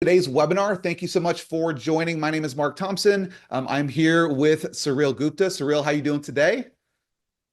Today's webinar. Thank you so much for joining. My name is Mark Thompson. I'm here with Cyril Gupta. Cyril, how are you doing today?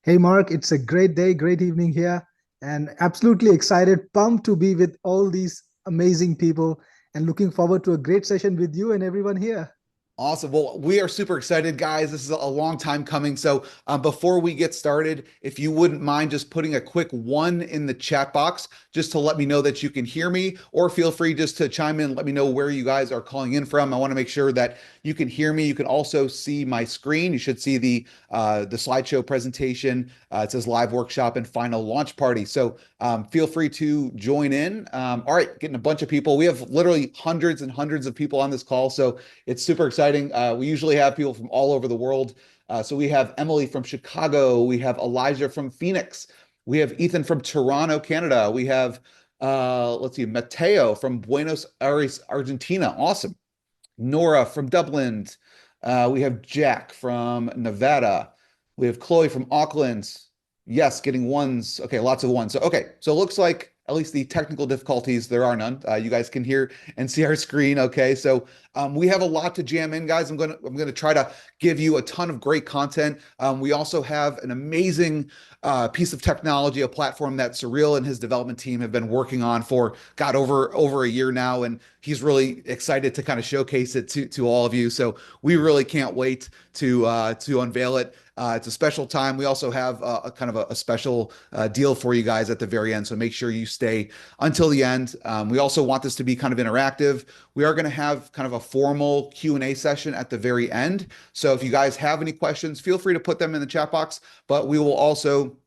Hey, Mark, it's a great day, great evening here, and absolutely excited, pumped to be with all these amazing people, and looking forward to a great session with you and everyone here. Awesome. Well, we are super excited, guys. This is a long time coming. So, before we get started, if you wouldn't mind just putting a quick one in the chat box, just to let me know that you can hear me, or feel free just to chime in, let me know where you guys are calling in from. I want to make sure that you can hear me. You can also see my screen. You should see the slideshow presentation. It says live workshop and final launch party. So, feel free to join in. All right, getting a bunch of people. We have literally hundreds and hundreds of people on this call. So it's super exciting. We usually have people from all over the world. So we have Emily from Chicago. We have Elijah from Phoenix. We have Ethan from Toronto, Canada. We have, let's see, Mateo from Buenos Aires, Argentina. Awesome. Nora from Dublin. We have Jack from Nevada. We have Chloe from Auckland. Yes, getting ones. Okay, lots of ones. So, okay, so it looks like at least the technical difficulties, there are none. You guys can hear and see our screen. Okay, so we have a lot to jam in, guys. I'm gonna try to give you a ton of great content. We also have an amazing piece of technology, a platform that Cyril and his development team have been working on for God over a year now, and he's really excited to kind of showcase it to all of you. So we really can't wait to unveil it. It's a special time. We also have a kind of a special deal for you guys at the very end. So make sure you stay until the end. We also want this to be kind of interactive. We are going to have kind of a formal Q&A session at the very end. So if you guys have any questions, feel free to put them in the chat box, but we will also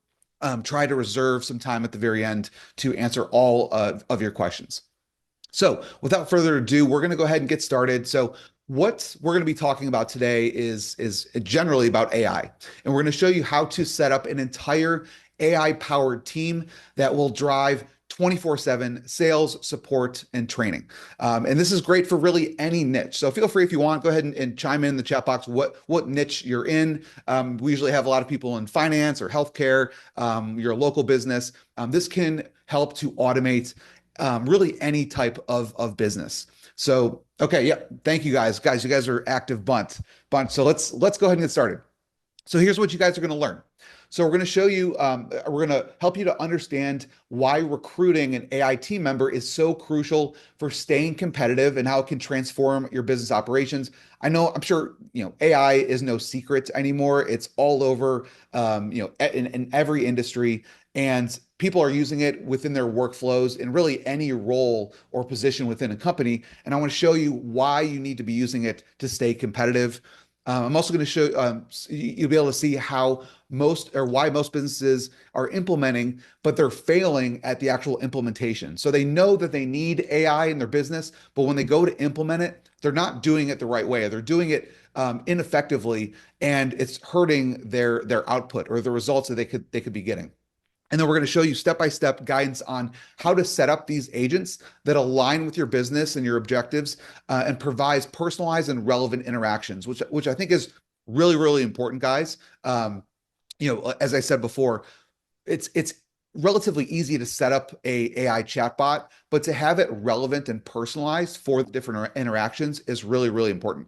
try to reserve some time at the very end to answer all of your questions. So without further ado, we're going to go ahead and get started. So what we're going to be talking about today is generally about AI. And we're going to show you how to set up an entire AI powered team that will drive 24/7 sales, support, and training. And this is great for really any niche. So feel free if you want, go ahead and chime in the chat box what niche you're in. We usually have a lot of people in finance or healthcare, your local business. This can help to automate really any type of business. So, okay, yeah, thank you guys. Guys, you guys are active bunch. So let's go ahead and get started. So here's what you guys are going to learn. So we're going to show you, we're going to help you to understand why recruiting an AI team member is so crucial for staying competitive and how it can transform your business operations. I'm sure, AI is no secret anymore. It's all over, in every industry, and people are using it within their workflows in really any role or position within a company. And I want to show you why you need to be using it to stay competitive. I'm also going to show you'll be able to see how why most businesses are implementing, but they're failing at the actual implementation. So they know that they need AI in their business, but when they go to implement it, they're not doing it the right way. They're doing it ineffectively, and it's hurting their output or the results that they could be getting. And then we're going to show you step-by-step guidance on how to set up these agents that align with your business and your objectives, and provides personalized and relevant interactions, which I think is really, really important, guys. As I said before, it's relatively easy to set up a AI chatbot, but to have it relevant and personalized for the different interactions is really, really important.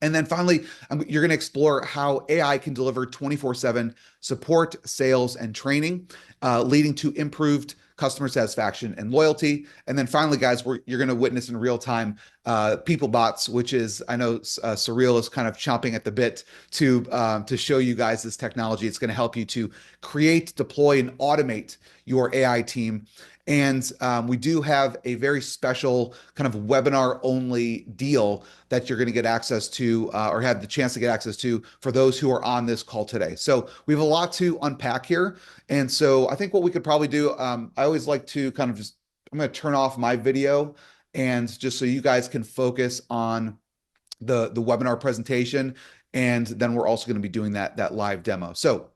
And then finally, you're going to explore how AI can deliver 24/7 support, sales, and training, leading to improved customer satisfaction and loyalty. And then finally, guys, you're going to witness in real time PeopleBots, which is, I know Cyril is kind of chomping at the bit to show you guys this technology. It's going to help you to create, deploy, and automate your AI team. And we do have a very special kind of webinar only deal that you're going to get access to, or have the chance to get access to, for those who are on this call today. So we have a lot to unpack here. And so I think what we could probably do, I always like to kind of I'm going to turn off my video, and just so you guys can focus on the webinar presentation. And then we're also going to be doing that live demo. So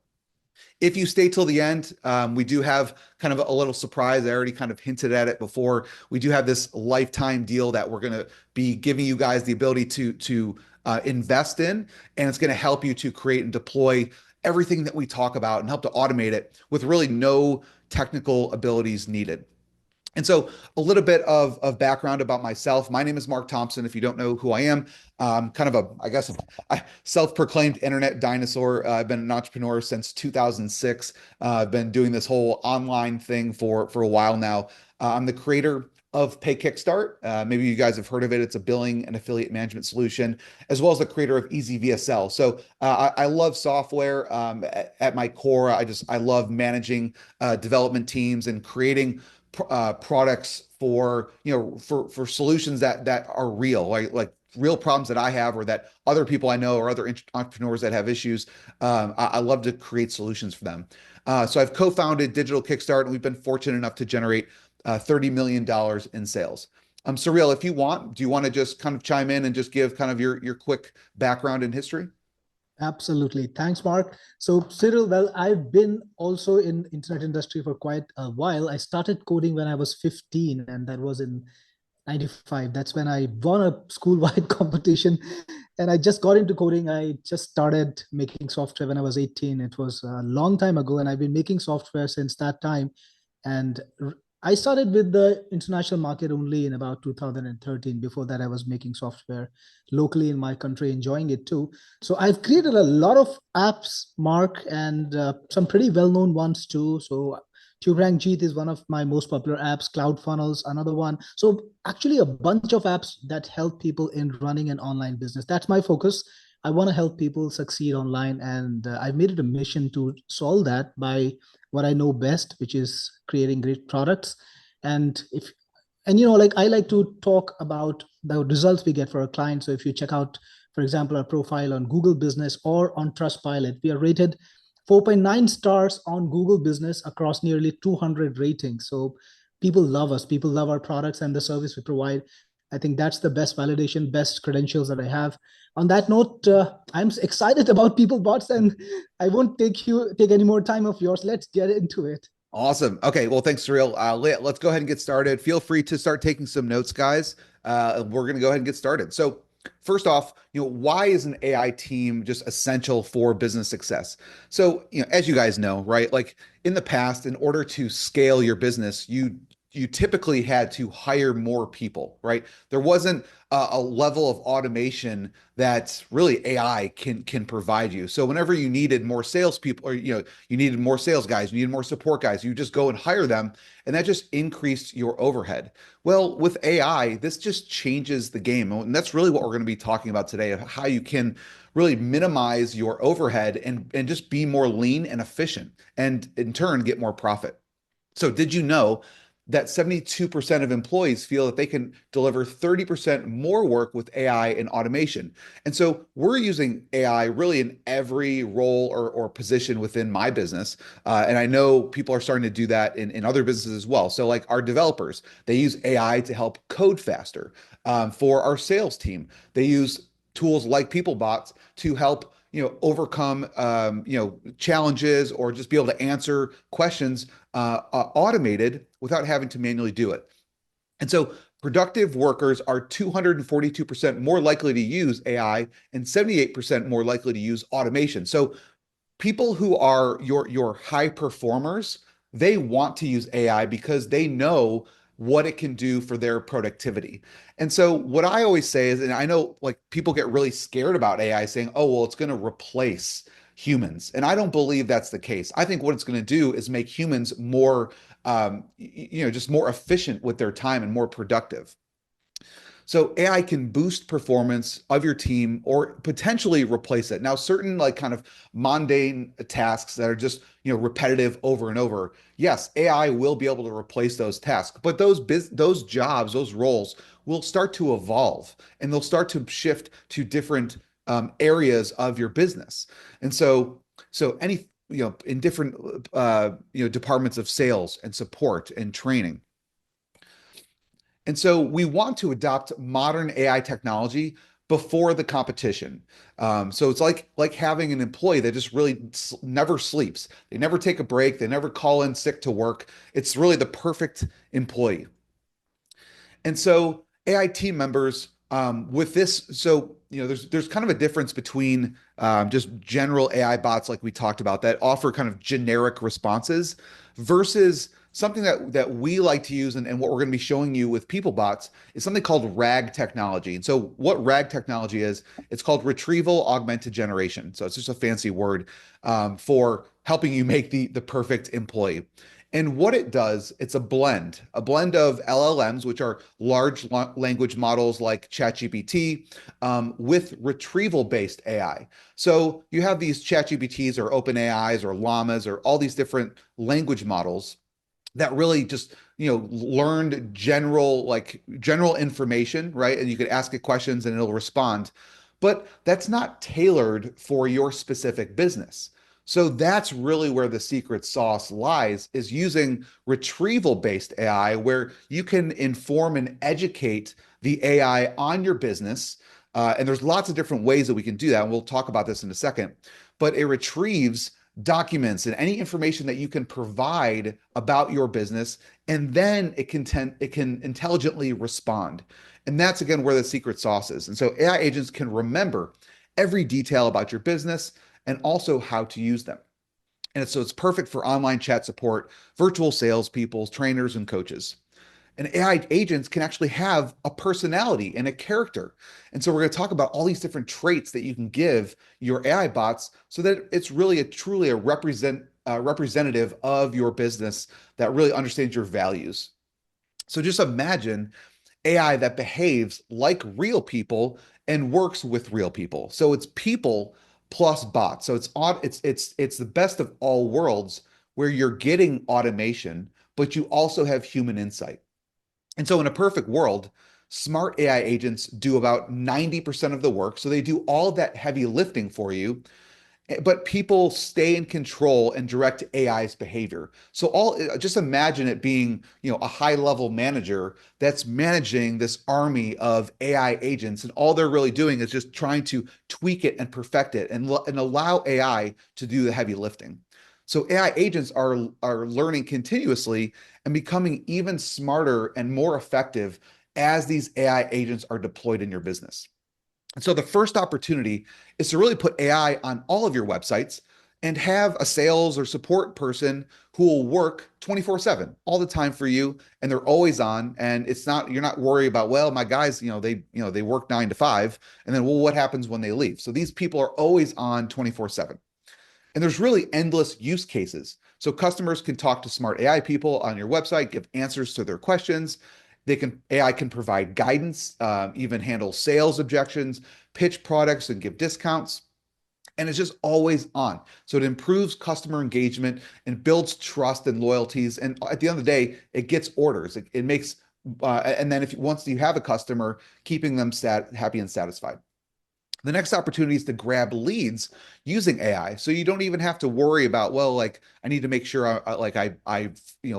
if you stay till the end, we do have kind of a little surprise. I already kind of hinted at it before. We do have this lifetime deal that we're going to be giving you guys the ability to invest in, and it's going to help you to create and deploy everything that we talk about and help to automate it with really no technical abilities needed. And so a little bit of background about myself. My name is Mark Thompson. If you don't know who I am, kind of I guess, a self-proclaimed internet dinosaur. I've been an entrepreneur since 2006. I've been doing this whole online thing for a while now. I'm the creator of Pay Kickstart. Maybe you guys have heard of it. It's a billing and affiliate management solution, as well as the creator of Easy VSL. So I love software. At my core, I love managing development teams and creating products for for solutions that are real, like real problems that I have or that other people I know or other entrepreneurs that have issues. I love to create solutions for them. So I've co-founded Digital Kickstart, and we've been fortunate enough to generate $30 million in sales. Cyril, if you want, do you want to just kind of chime in and just give kind of your quick background and history? Absolutely. Thanks, Mark. So, Cyril, well, I've been also in internet industry for quite a while. I started coding when I was 15, and that was in 95. That's when I won a school-wide competition, and I just got into coding. I just started making software when I was 18. It was a long time ago, and I've been making software since that time. And I started with the international market only in about 2013. Before that, I was making software locally in my country, enjoying it too. So I've created a lot of apps, Mark, and some pretty well-known ones too. So TubeRank is one of my most popular apps. CloudFunnels, another one. So actually, a bunch of apps that help people in running an online business. That's my focus. I want to help people succeed online, and I've made it a mission to solve that by what I know best, which is creating great products. And if and like I like to talk about the results we get for our clients. So if you check out, for example, our profile on Google Business or on Trustpilot, we are rated 4.9 stars on Google Business across nearly 200 ratings. So people love us. People love our products and the service we provide. I think that's the best validation, best credentials that I have. On that note, I'm excited about PeopleBots, and I won't take any more time of yours. Let's get into it. Awesome. Okay. Well, thanks, Cyril. Let's go ahead and get started. Feel free to start taking some notes, guys. We're going to go ahead and get started. So, first off, why is an AI team just essential for business success? So, as you guys know, right? Like in the past, in order to scale your business, you typically had to hire more people, right? There wasn't a level of automation that really AI can provide you. So whenever you needed more salespeople, or you needed more sales guys, you needed more support guys, you just go and hire them, and that just increased your overhead. Well, with AI, this just changes the game, and that's really what we're going to be talking about today: of how you can really minimize your overhead and just be more lean and efficient, and in turn get more profit. So, did you know that 72% of employees feel that they can deliver 30% more work with AI and automation? And so we're using AI really in every role or position within my business. And I know people are starting to do that in other businesses as well. So, like our developers, they use AI to help code faster. For our sales team, they use tools like PeopleBots to help overcome challenges or just be able to answer questions automated without having to manually do it. And so productive workers are 242% more likely to use AI and 78% more likely to use automation. So people who are your high performers, they want to use AI because they know what it can do for their productivity. And so what I always say is, and I know like people get really scared about AI saying, oh, well, it's going to replace humans. And I don't believe that's the case. I think what it's going to do is make humans more, just more efficient with their time and more productive. So AI can boost performance of your team or potentially replace it. Now, certain like kind of mundane tasks that are just, repetitive over and over. Yes, AI will be able to replace those tasks, but those jobs, those roles will start to evolve and they'll start to shift to different areas of your business. And so any, in different departments of sales and support and training. And so we want to adopt modern AI technology before the competition. So it's like having an employee that just really never sleeps. They never take a break. They never call in sick to work. It's really the perfect employee. And so AI team members with this, so there's kind of a difference between just general AI bots like we talked about that offer kind of generic responses versus something that we like to use and what we're going to be showing you with PeopleBots is something called RAG technology. And so what RAG technology is, it's called retrieval augmented generation. So it's just a fancy word for helping you make the perfect employee. And what it does, it's a blend of LLMs, which are large language models like ChatGPT, with retrieval-based AI. So you have these ChatGPTs or OpenAIs or Llamas or all these different language models that really just learned general information, right? And you could ask it questions and it'll respond, but that's not tailored for your specific business. So that's really where the secret sauce lies, is using retrieval based AI, where you can inform and educate the AI on your business. And there's lots of different ways that we can do that, and we'll talk about this in a second. But it retrieves documents and any information that you can provide about your business, and then it can intelligently respond. And that's again where the secret sauce is. And so AI agents can remember every detail about your business and also how to use them. And so it's perfect for online chat support, virtual salespeople, trainers, and coaches. And AI agents can actually have a personality and a character. And so we're going to talk about all these different traits that you can give your AI bots so that it's really truly a representative of your business that really understands your values. So just imagine AI that behaves like real people and works with real people. So it's people plus bots. So it's the best of all worlds, where you're getting automation, but you also have human insight. And so in a perfect world, smart AI agents do about 90% of the work. So they do all that heavy lifting for you, but people stay in control and direct AI's behavior. So just imagine it being, a high level manager that's managing this army of AI agents, and all they're really doing is just trying to tweak it and perfect it and allow AI to do the heavy lifting. So AI agents are learning continuously and becoming even smarter and more effective as these AI agents are deployed in your business. And so the first opportunity is to really put AI on all of your websites and have a sales or support person who will work 24/7 all the time for you, and they're always on. And you're not worried about, well, my guys, they work 9 to 5, and then, well, what happens when they leave? So these people are always on 24/7. And there's really endless use cases. So customers can talk to smart AI people on your website, give answers to their questions. AI can provide guidance, even handle sales objections, pitch products, and give discounts. And it's just always on. So it improves customer engagement and builds trust and loyalties. And at the end of the day, it gets orders. It makes, and then once you have a customer, keeping them happy and satisfied. The next opportunity is to grab leads using AI. So you don't even have to worry about, well, like I need to make sure I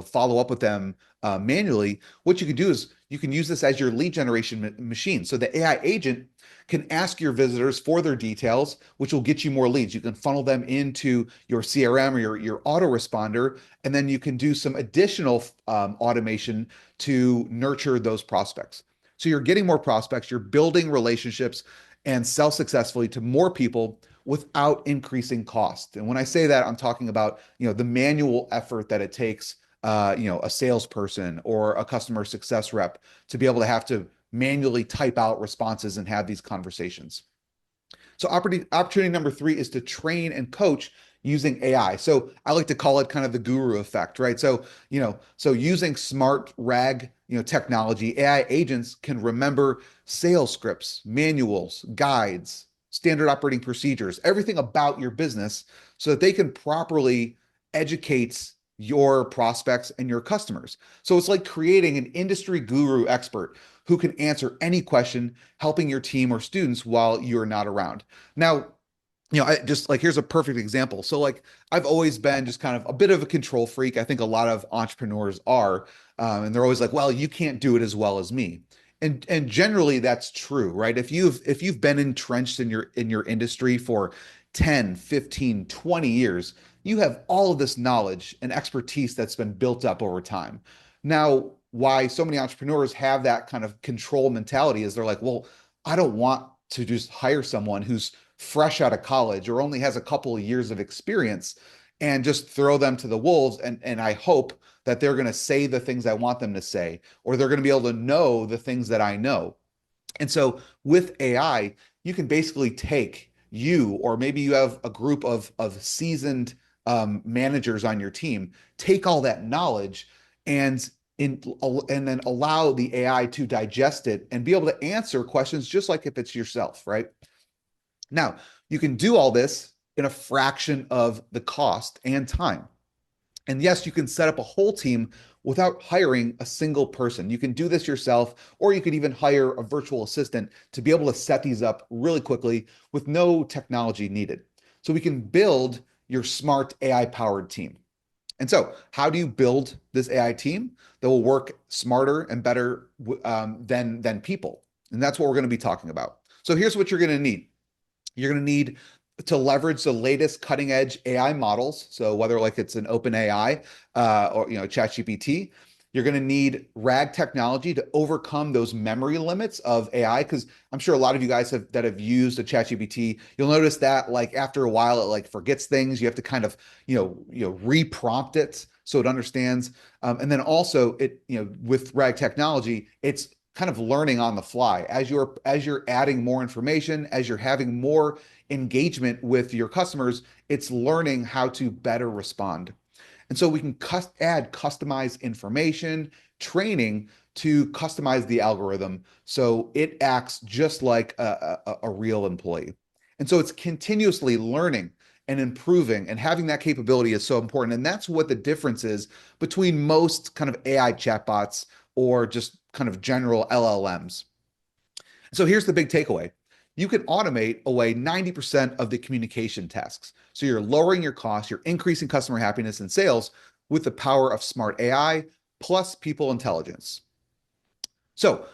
follow up with them manually. What you can do is you can use this as your lead generation machine. So the AI agent can ask your visitors for their details, which will get you more leads. You can funnel them into your CRM or your autoresponder, and then you can do some additional automation to nurture those prospects. So you're getting more prospects, you're building relationships and sell successfully to more people without increasing cost. And when I say that, I'm talking about, the manual effort that it takes, a salesperson or a customer success rep to be able to have to manually type out responses and have these conversations. So opportunity number 3 is to train and coach using AI. So I like to call it kind of the guru effect, right? So, using smart RAG, technology, AI agents can remember sales scripts, manuals, guides, standard operating procedures, everything about your business, so that they can properly educate your prospects and your customers. So it's like creating an industry guru expert who can answer any question, helping your team or students while you're not around. Now, I just here's a perfect example. So I've always been just kind of a bit of a control freak. I think a lot of entrepreneurs are, and they're always like, well, you can't do it as well as me. And generally that's true, right? If you've been entrenched in your industry for 10, 15, 20 years, you have all of this knowledge and expertise that's been built up over time. Now, why so many entrepreneurs have that kind of control mentality is they're like, well, I don't want to just hire someone who's fresh out of college or only has a couple of years of experience. and just throw them to the wolves. And I hope that they're going to say the things I want them to say, or they're going to be able to know the things that I know. And so with AI, you can basically take you, or maybe you have a group of seasoned managers on your team, take all that knowledge and and then allow the AI to digest it and be able to answer questions just like if it's yourself, right? Now, you can do all this in a fraction of the cost and time. And yes, you can set up a whole team without hiring a single person. You can do this yourself, or you could even hire a virtual assistant to be able to set these up really quickly with no technology needed. So we can build your smart AI powered team. And so, how do you build this AI team that will work smarter and better than people? And that's what we're going to be talking about. So here's what you're going to need. You're going to need to leverage the latest cutting edge AI models. So whether like it's an open AI or ChatGPT, you're going to need RAG technology to overcome those memory limits of AI. Because I'm sure a lot of you guys have used a ChatGPT. You'll notice that like after a while it like forgets things. You have to kind of reprompt it so it understands. And then also it with RAG technology, it's kind of learning on the fly as you're adding more information, as you're having more engagement with your customers, it's learning how to better respond. And so we can add customized information, training to customize the algorithm so it acts just like a real employee. And so it's continuously learning and improving, and having that capability is so important. And that's what the difference is between most kind of AI chatbots or just kind of general LLMs. So here's the big takeaway. You can automate away 90% of the communication tasks. So you're lowering your costs, you're increasing customer happiness and sales with the power of smart AI plus people intelligence. So,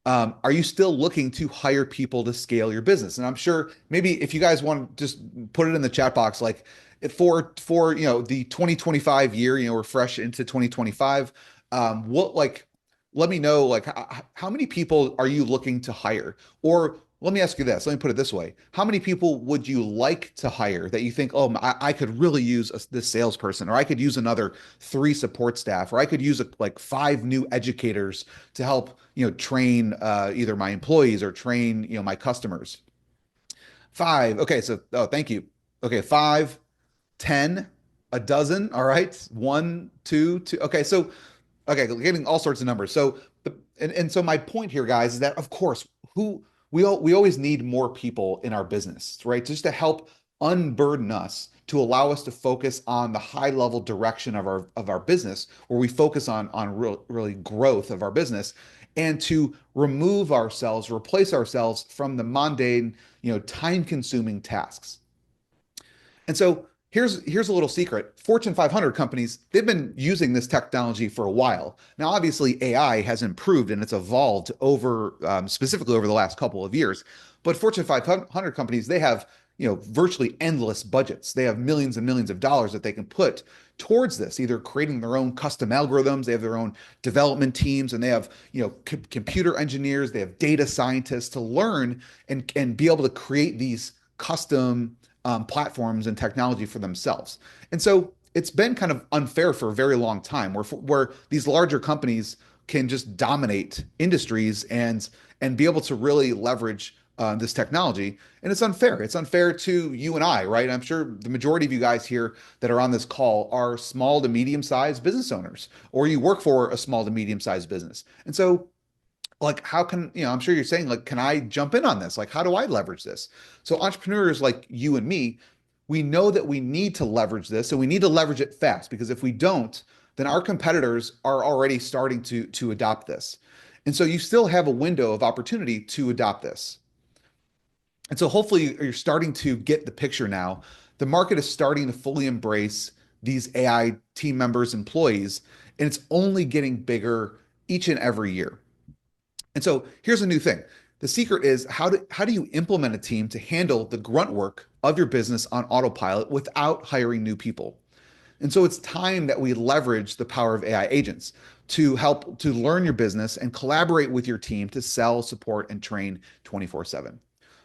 are you still looking to hire people to scale your business? And I'm sure maybe if you guys want to just put it in the chat box, like for the 2025 year, we're fresh into 2025. What like let me know like how many people are you looking to hire? Or let me ask you this. Let me put it this way. How many people would you like to hire that you think, oh, I could really use this salesperson, or I could use another 3 support staff, or I could use like 5 new educators to help, train either my employees or train, my customers. 5. Okay. So, oh, thank you. Okay. 5, 10, a dozen. All right. 1, 2, 2. Okay. So, okay, getting all sorts of numbers. So and so my point here, guys, is that of course, who we always need more people in our business, right? Just to help unburden us, to allow us to focus on the high level direction of our business, where we focus on really growth of our business, and to remove ourselves, replace ourselves from the mundane, time consuming tasks. And so here's a little secret. Fortune 500 companies, they've been using this technology for a while. Now, obviously, AI has improved and it's evolved over specifically over the last couple of years. But Fortune 500 companies, they have virtually endless budgets. They have millions and millions of dollars that they can put towards this, either creating their own custom algorithms, they have their own development teams, and they have computer engineers, they have data scientists to learn and be able to create these custom platforms and technology for themselves. And so it's been kind of unfair for a very long time, where these larger companies can just dominate industries and be able to really leverage this technology. And it's unfair. It's unfair to you and I, right? I'm sure the majority of you guys here that are on this call are small to medium sized business owners, or you work for a small to medium sized business. And so like how can I'm sure you're saying like, can I jump in on this? Like, how do I leverage this? So entrepreneurs like you and me, we know that we need to leverage this, and we need to leverage it fast, because if we don't, then our competitors are already starting to adopt this. And so you still have a window of opportunity to adopt this. And so hopefully you're starting to get the picture now. The market is starting to fully embrace these AI team members, employees, and it's only getting bigger each and every year. And so here's a new thing. The secret is how do you implement a team to handle the grunt work of your business on autopilot without hiring new people? And so it's time that we leverage the power of AI agents to help to learn your business and collaborate with your team to sell, support, and train 24/7.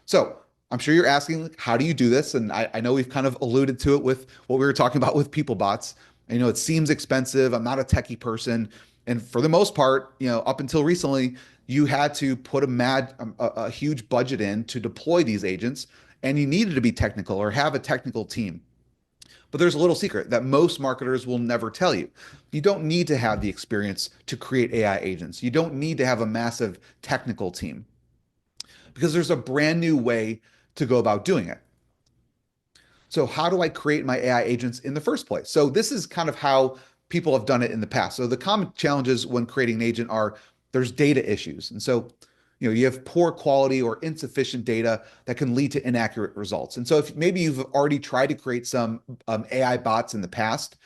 So I'm sure you're asking, like, how do you do this? And I know we've kind of alluded to it with what we were talking about with PeopleBots. It seems expensive. I'm not a techie person. And for the most part, up until recently, you had to put a huge budget in to deploy these agents, and you needed to be technical or have a technical team. But there's a little secret that most marketers will never tell you. You don't need to have the experience to create AI agents. You don't need to have a massive technical team because there's a brand new way to go about doing it. So, how do I create my AI agents in the first place? So, this is kind of how people have done it in the past. So, the common challenges when creating an agent are there's data issues. And so, you have poor quality or insufficient data that can lead to inaccurate results. And so, if maybe you've already tried to create some AI bots in the past,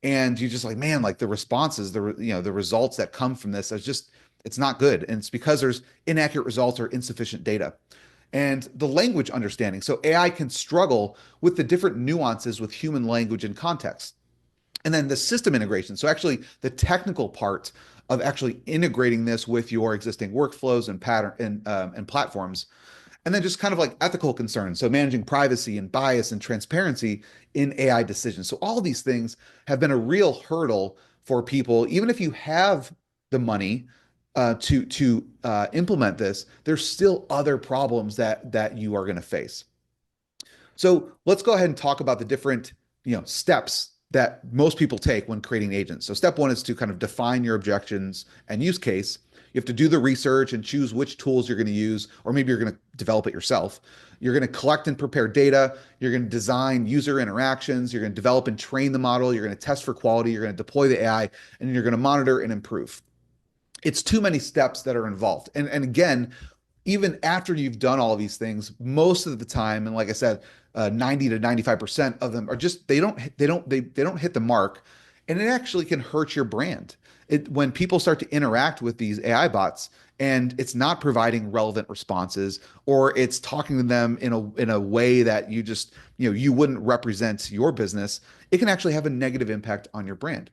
and you just like, man, like the responses, the results that come from this is just it's not good, and it's because there's inaccurate results or insufficient data and the language understanding. So AI can struggle with the different nuances with human language and context. And then the system integration. So actually the technical part of actually integrating this with your existing workflows and pattern and platforms. And then just kind of like ethical concerns. So managing privacy and bias and transparency in AI decisions. So all these things have been a real hurdle for people, even if you have the money to implement this, there's still other problems that you are going to face. So let's go ahead and talk about the different steps that most people take when creating agents. So step one is to kind of define your objections and use case. You have to do the research and choose which tools you're going to use, or maybe you're going to develop it yourself. You're going to collect and prepare data. You're going to design user interactions. You're going to develop and train the model. You're going to test for quality. You're going to deploy the AI, and you're going to monitor and improve. It's too many steps that are involved. And again, even after you've done all of these things, most of the time, and like I said, 90 to 95% of them are just they don't hit the mark, and it actually can hurt your brand. When people start to interact with these AI bots and it's not providing relevant responses, or it's talking to them in a way that you wouldn't represent your business, it can actually have a negative impact on your brand.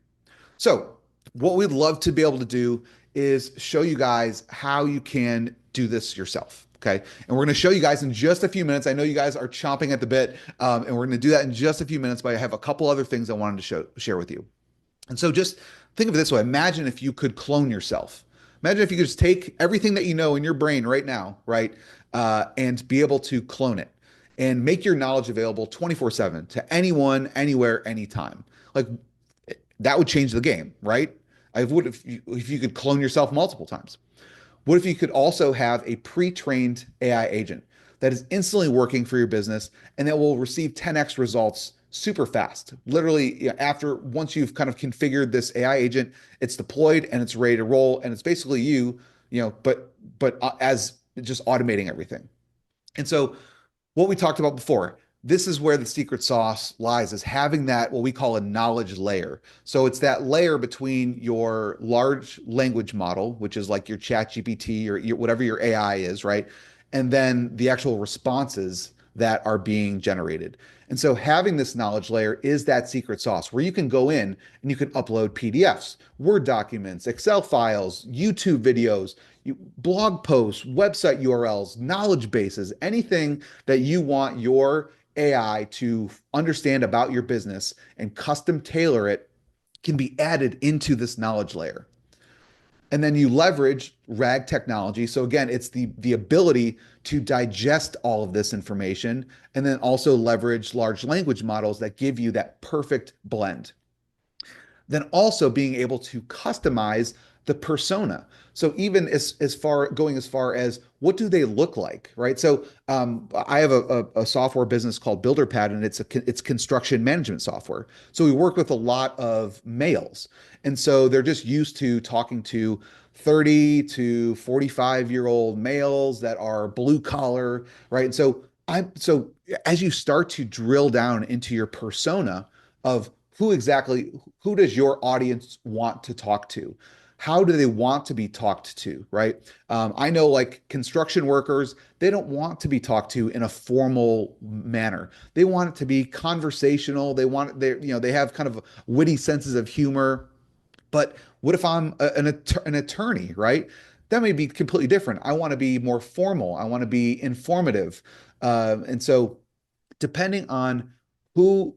So what we'd love to be able to do is show you guys how you can do this yourself. Okay. And we're going to show you guys in just a few minutes. I know you guys are chomping at the bit, and we're going to do that in just a few minutes, but I have a couple other things I wanted to share with you. And so just think of it this way. Imagine if you could clone yourself. Imagine if you could just take everything that you know in your brain right now, right, and be able to clone it and make your knowledge available 24/7 to anyone, anywhere, anytime. Like that would change the game, right? I would if you could clone yourself multiple times. What if you could also have a pre-trained AI agent that is instantly working for your business and that will receive 10x results super fast? Literally, once you've kind of configured this AI agent, it's deployed and it's ready to roll, and it's basically but as just automating everything. And so what we talked about before, this is where the secret sauce lies, is having that what we call a knowledge layer. So it's that layer between your large language model, which is like your chat GPT or whatever your AI is, right? And then the actual responses that are being generated. And so having this knowledge layer is that secret sauce where you can go in and you can upload PDFs, Word documents, Excel files, YouTube videos, blog posts, website URLs, knowledge bases, anything that you want your AI to understand about your business and custom tailor it can be added into this knowledge layer. And then you leverage RAG technology. So again, it's the ability to digest all of this information and then also leverage large language models that give you that perfect blend. Then also being able to customize the persona. So even as far as what do they look like, right? So I have a software business called BuilderPad, and it's construction management software. So we work with a lot of males, and so they're just used to talking to 30 to 45-year-old males that are blue collar, right? And so as you start to drill down into your persona of who does your audience want to talk to? How do they want to be talked to, right? I know like construction workers, they don't want to be talked to in a formal manner. They want it to be conversational. They have kind of witty senses of humor. But what if I'm an attorney, right? that may be completely different. I want to be more formal. I want to be informative. And so depending on who,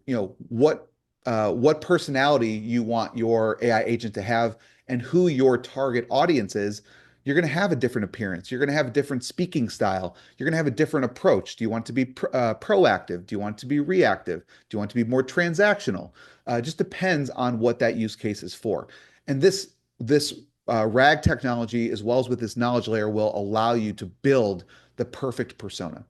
what personality you want your AI agent to have and who your target audience is, you're going to have a different appearance. You're going to have a different speaking style. You're going to have a different approach. Do you want to be proactive? Do you want to be reactive? Do you want to be more transactional? It just depends on what that use case is for. And this RAG technology, as well as with this knowledge layer, will allow you to build the perfect persona.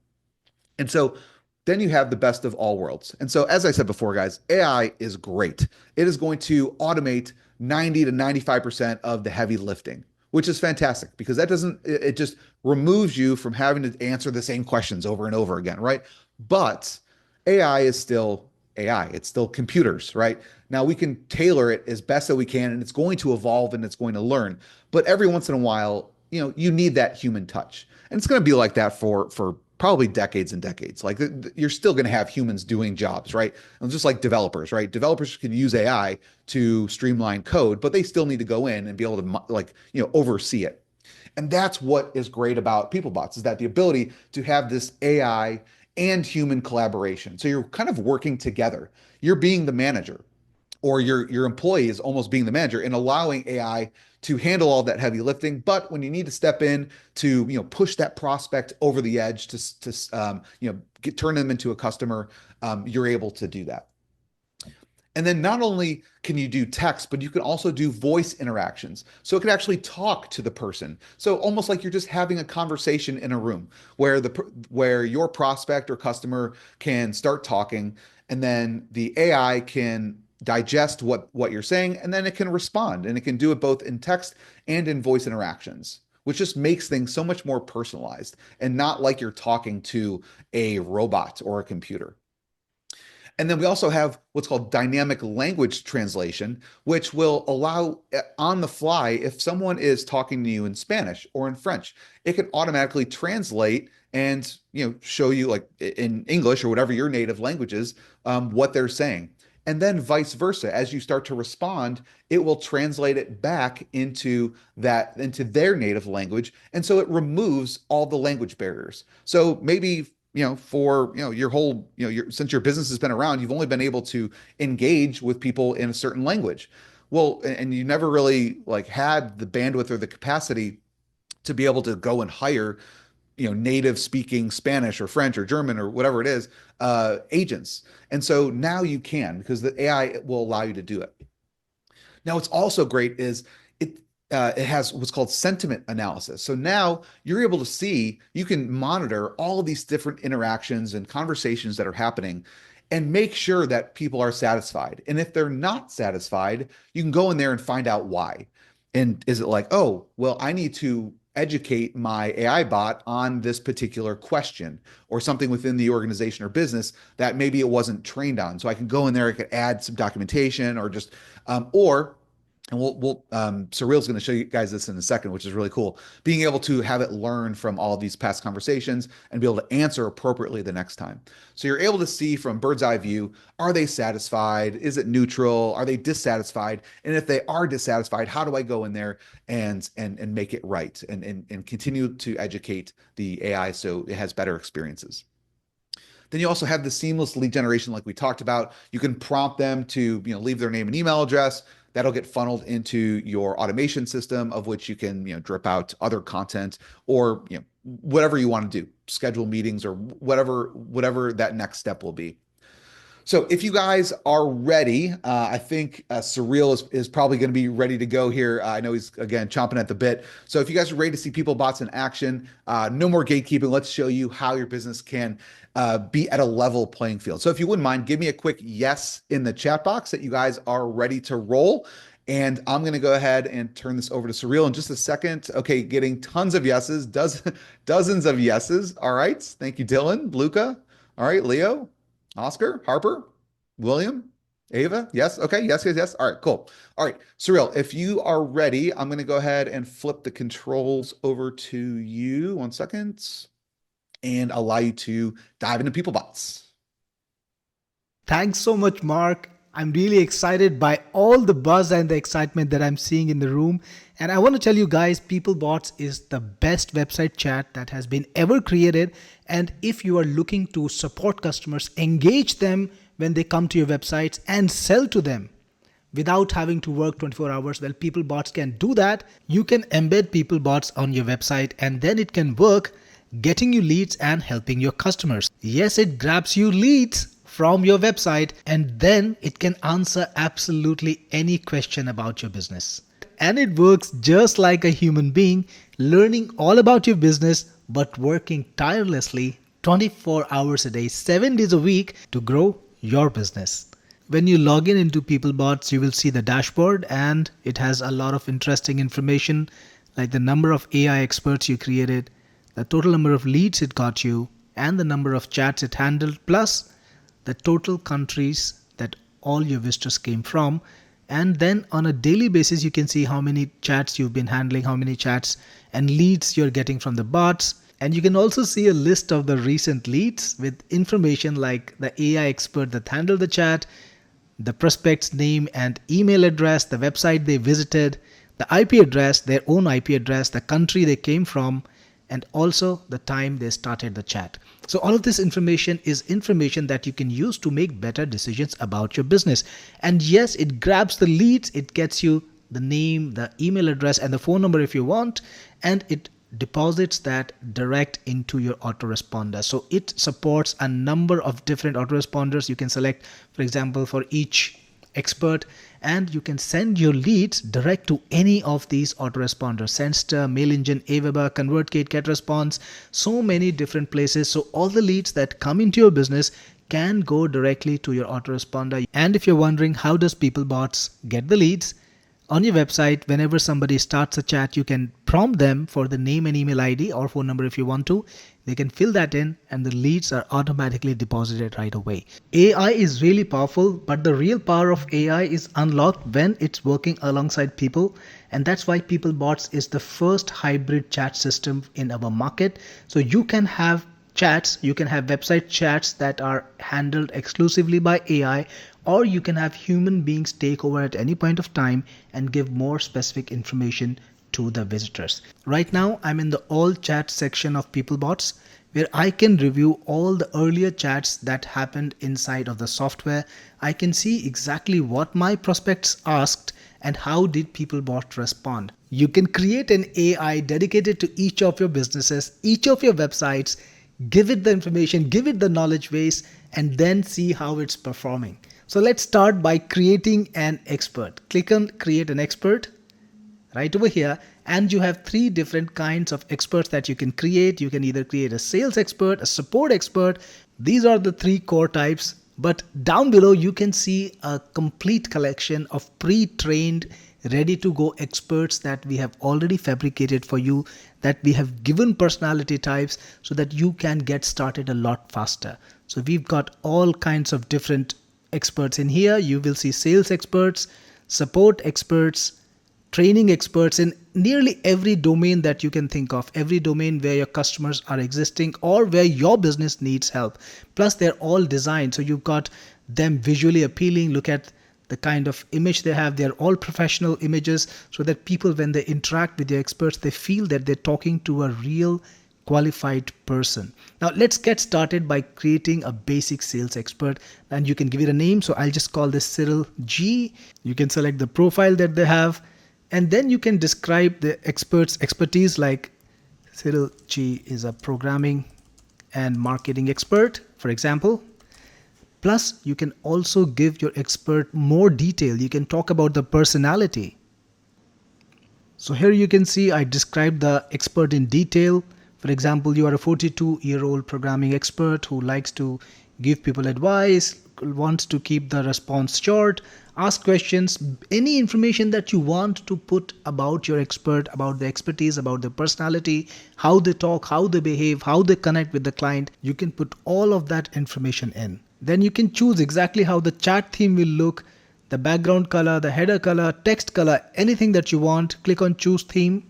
And so then you have the best of all worlds. And so, as I said before, guys, AI is great. It is going to automate 90 to 95% of the heavy lifting, which is fantastic because it just removes you from having to answer the same questions over and over again, right? But AI is still AI, it's still computers, right? Now we can tailor it as best that we can, and it's going to evolve and it's going to learn. But every once in a while, you need that human touch. And it's going to be like that for probably decades and decades. Like you're still going to have humans doing jobs, right? And just like developers, right? Developers can use AI to streamline code, but they still need to go in and be able to oversee it. And that's what is great about PeopleBots is that the ability to have this AI and human collaboration. So you're kind of working together. You're being the manager, or your employee is almost being the manager and allowing AI to handle all that heavy lifting. But when you need to step in to push that prospect over the edge to turn them into a customer, you're able to do that. And then not only can you do text, but you can also do voice interactions. So it can actually talk to the person. So almost like you're just having a conversation in a room where your prospect or customer can start talking, and then the AI can digest what you're saying, and then it can respond, and it can do it both in text and in voice interactions, which just makes things so much more personalized and not like you're talking to a robot or a computer. And then we also have what's called dynamic language translation, which will allow on the fly, if someone is talking to you in Spanish or in French, it can automatically translate and show you like in English or whatever your native language is, what they're saying. And then vice versa, as you start to respond, it will translate it back into their native language. And so it removes all the language barriers. So maybe for your whole since your business has been around, you've only been able to engage with people in a certain language. Well, and you never really like had the bandwidth or the capacity to be able to go and hire native speaking Spanish or French or German or whatever it is, agents. And so now you can, because the AI will allow you to do it. Now, what's also great is it has what's called sentiment analysis. So now you're able to see, you can monitor all of these different interactions and conversations that are happening and make sure that people are satisfied. And if they're not satisfied, you can go in there and find out why. And is it like, oh, well, I need to educate my AI bot on this particular question or something within the organization or business that maybe it wasn't trained on. So I can go in there, I could add some documentation or just, or and Cyril's going to show you guys this in a second, which is really cool. Being able to have it learn from all of these past conversations and be able to answer appropriately the next time. So you're able to see from bird's eye view, are they satisfied? Is it neutral? Are they dissatisfied? And if they are dissatisfied, how do I go in there and make it right and continue to educate the AI so it has better experiences? Then you also have the seamless lead generation, like we talked about. You can prompt them to leave their name and email address. That'll get funneled into your automation system, of which you can drip out other content or whatever you want to do, schedule meetings or whatever that next step will be. So if you guys are ready, I think Cyril is probably going to be ready to go here. I know he's, again, chomping at the bit. So if you guys are ready to see PeopleBots in action, no more gatekeeping. Let's show you how your business can be at a level playing field. So if you wouldn't mind, give me a quick yes in the chat box that you guys are ready to roll. And I'm going to go ahead and turn this over to Cyril in just a second. Okay, getting tons of yeses, dozens of yeses. All right. Thank you, Dylan, Luca. All right, Leo. Oscar, Harper, William, Ava. Yes. Okay. Yes, yes, yes. All right, cool. All right, Cyril, if you are ready, I'm going to go ahead and flip the controls over to you. 1 second. And allow you to dive into PeopleBots. Thanks so much, Mark. I'm really excited by all the buzz and the excitement that I'm seeing in the room. And I want to tell you guys, PeopleBots is the best website chat that has been ever created. And if you are looking to support customers, engage them when they come to your websites and sell to them without having to work 24 hours, well, PeopleBots can do that. You can embed PeopleBots on your website and then it can work getting you leads and helping your customers. Yes, it grabs you leads from your website and then it can answer absolutely any question about your business. And it works just like a human being, learning all about your business but working tirelessly 24 hours a day, 7 days a week to grow your business. When you log in into PeopleBots, you will see the dashboard and it has a lot of interesting information like the number of AI experts you created, the total number of leads it got you, and the number of chats it handled, plus the total countries that all your visitors came from. And then on a daily basis, you can see how many chats you've been handling, how many chats and leads you're getting from the bots. And you can also see a list of the recent leads with information like the AI expert that handled the chat, the prospect's name and email address, the website they visited, the IP address, their own IP address, the country they came from, and also the time they started the chat. So all of this information is information that you can use to make better decisions about your business. And yes, it grabs the leads, it gets you the name, the email address, and the phone number if you want, and it deposits that direct into your autoresponder. So it supports a number of different autoresponders. You can select, for example, for each expert, and you can send your leads direct to any of these autoresponders: Sendster, MailEngine, Aweber, ConvertKit, GetResponse, so many different places. So all the leads that come into your business can go directly to your autoresponder. And if you're wondering how does PeopleBots get the leads, on your website, whenever somebody starts a chat, you can prompt them for the name and email ID or phone number if you want to. They can fill that in and the leads are automatically deposited right away. AI is really powerful, but the real power of AI is unlocked when it's working alongside people. And that's why PeopleBots is the first hybrid chat system in our market. So you can have chats, you can have website chats that are handled exclusively by AI, or you can have human beings take over at any point of time and give more specific information to the visitors. Right now, I'm in the all chat section of PeopleBots, where I can review all the earlier chats that happened inside of the software. I can see exactly what my prospects asked and how did PeopleBot respond. You can create an AI dedicated to each of your businesses, each of your websites, give it the information, give it the knowledge base, and then see how it's performing. So let's start by creating an expert. Click on create an expert right over here, and you have 3 different kinds of experts that you can create. You can either create a sales expert, a support expert. These are the 3 core types, but down below you can see a complete collection of pre-trained, ready to go experts that we have already fabricated for you, that we have given personality types so that you can get started a lot faster. So we've got all kinds of different experts in here. You will see sales experts, support experts, training experts in nearly every domain that you can think of, every domain where your customers are existing or where your business needs help. Plus they're all designed so you've got them visually appealing. Look at the kind of image they have. They're all professional images so that people, when they interact with your experts, they feel that they're talking to a real qualified person. Now let's get started by creating a basic sales expert, and you can give it a name. So I'll just call this Cyril G. You can select the profile that they have, and then you can describe the expert's expertise, like Cyril G is a programming and marketing expert, for example. Plus, you can also give your expert more detail. You can talk about the personality. So here you can see I described the expert in detail. For example, you are a 42-year-old programming expert who likes to give people advice, wants to keep the response short, ask questions, any information that you want to put about your expert, about the expertise, about the personality, how they talk, how they behave, how they connect with the client. You can put all of that information in. Then you can choose exactly how the chat theme will look, the background color, the header color, text color, anything that you want. Click on choose theme.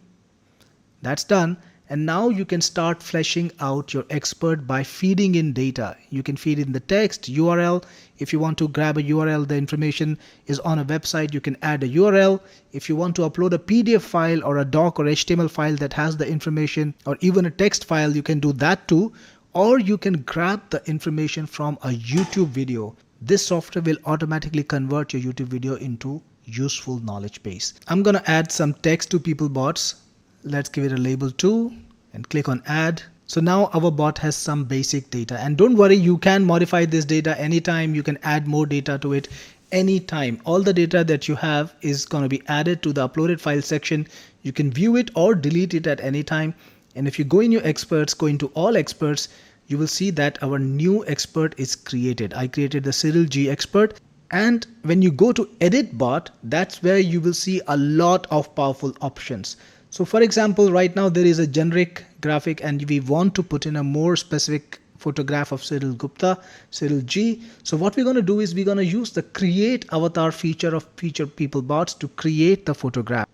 That's done. And now you can start fleshing out your expert by feeding in data. You can feed in the text, URL. If you want to grab a URL, the information is on a website, you can add a URL. If you want to upload a PDF file or a doc or HTML file that has the information, or even a text file, you can do that too. Or you can grab the information from a YouTube video. This software will automatically convert your YouTube video into useful knowledge base. I'm going to add some text to PeopleBots. Let's give it a label too and click on add. So now our bot has some basic data, and don't worry, you can modify this data anytime. You can add more data to it anytime. All the data that you have is going to be added to the uploaded file section. You can view it or delete it at any time. And if you go in your experts, go into all experts, you will see that our new expert is created. I created the Cyril G expert. And when you go to edit bot, that's where you will see a lot of powerful options. So for example, right now there is a generic graphic and we want to put in a more specific photograph of Cyril Gupta, Cyril G. So what we're going to do is we're going to use the create avatar feature of Feature PeopleBots to create the photograph.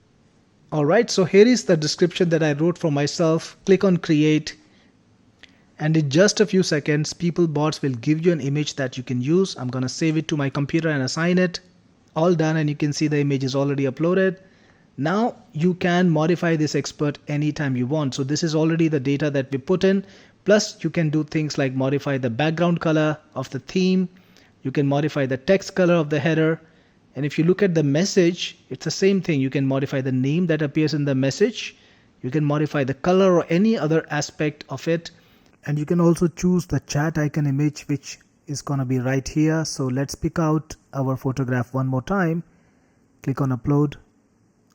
All right, so here is the description that I wrote for myself. Click on create. And in just a few seconds, PeopleBots will give you an image that you can use. I'm going to save it to my computer and assign it. All done, and you can see the image is already uploaded. Now you can modify this expert anytime you want. So this is already the data that we put in. Plus you can do things like modify the background color of the theme. You can modify the text color of the header. And if you look at the message, it's the same thing. You can modify the name that appears in the message. You can modify the color or any other aspect of it. And you can also choose the chat icon image, which is going to be right here. So let's pick out our photograph one more time. Click on upload.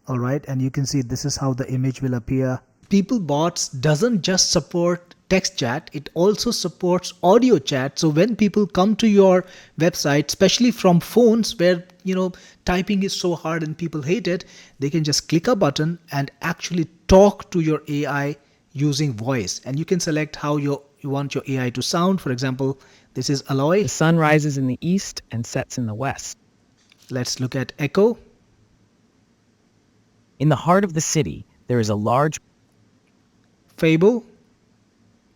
All right, and you can see this is how the image will appear. PeopleBots doesn't just support text chat, it also supports audio chat. So when people come to your website, especially from phones where typing is so hard and people hate it, they can just click a button and actually talk to your AI using voice. And you can select how you want your AI to sound. For example, this is Aloy. The sun rises in the east and sets in the west. Let's look at echo. In the heart of the city, there is a large Fable.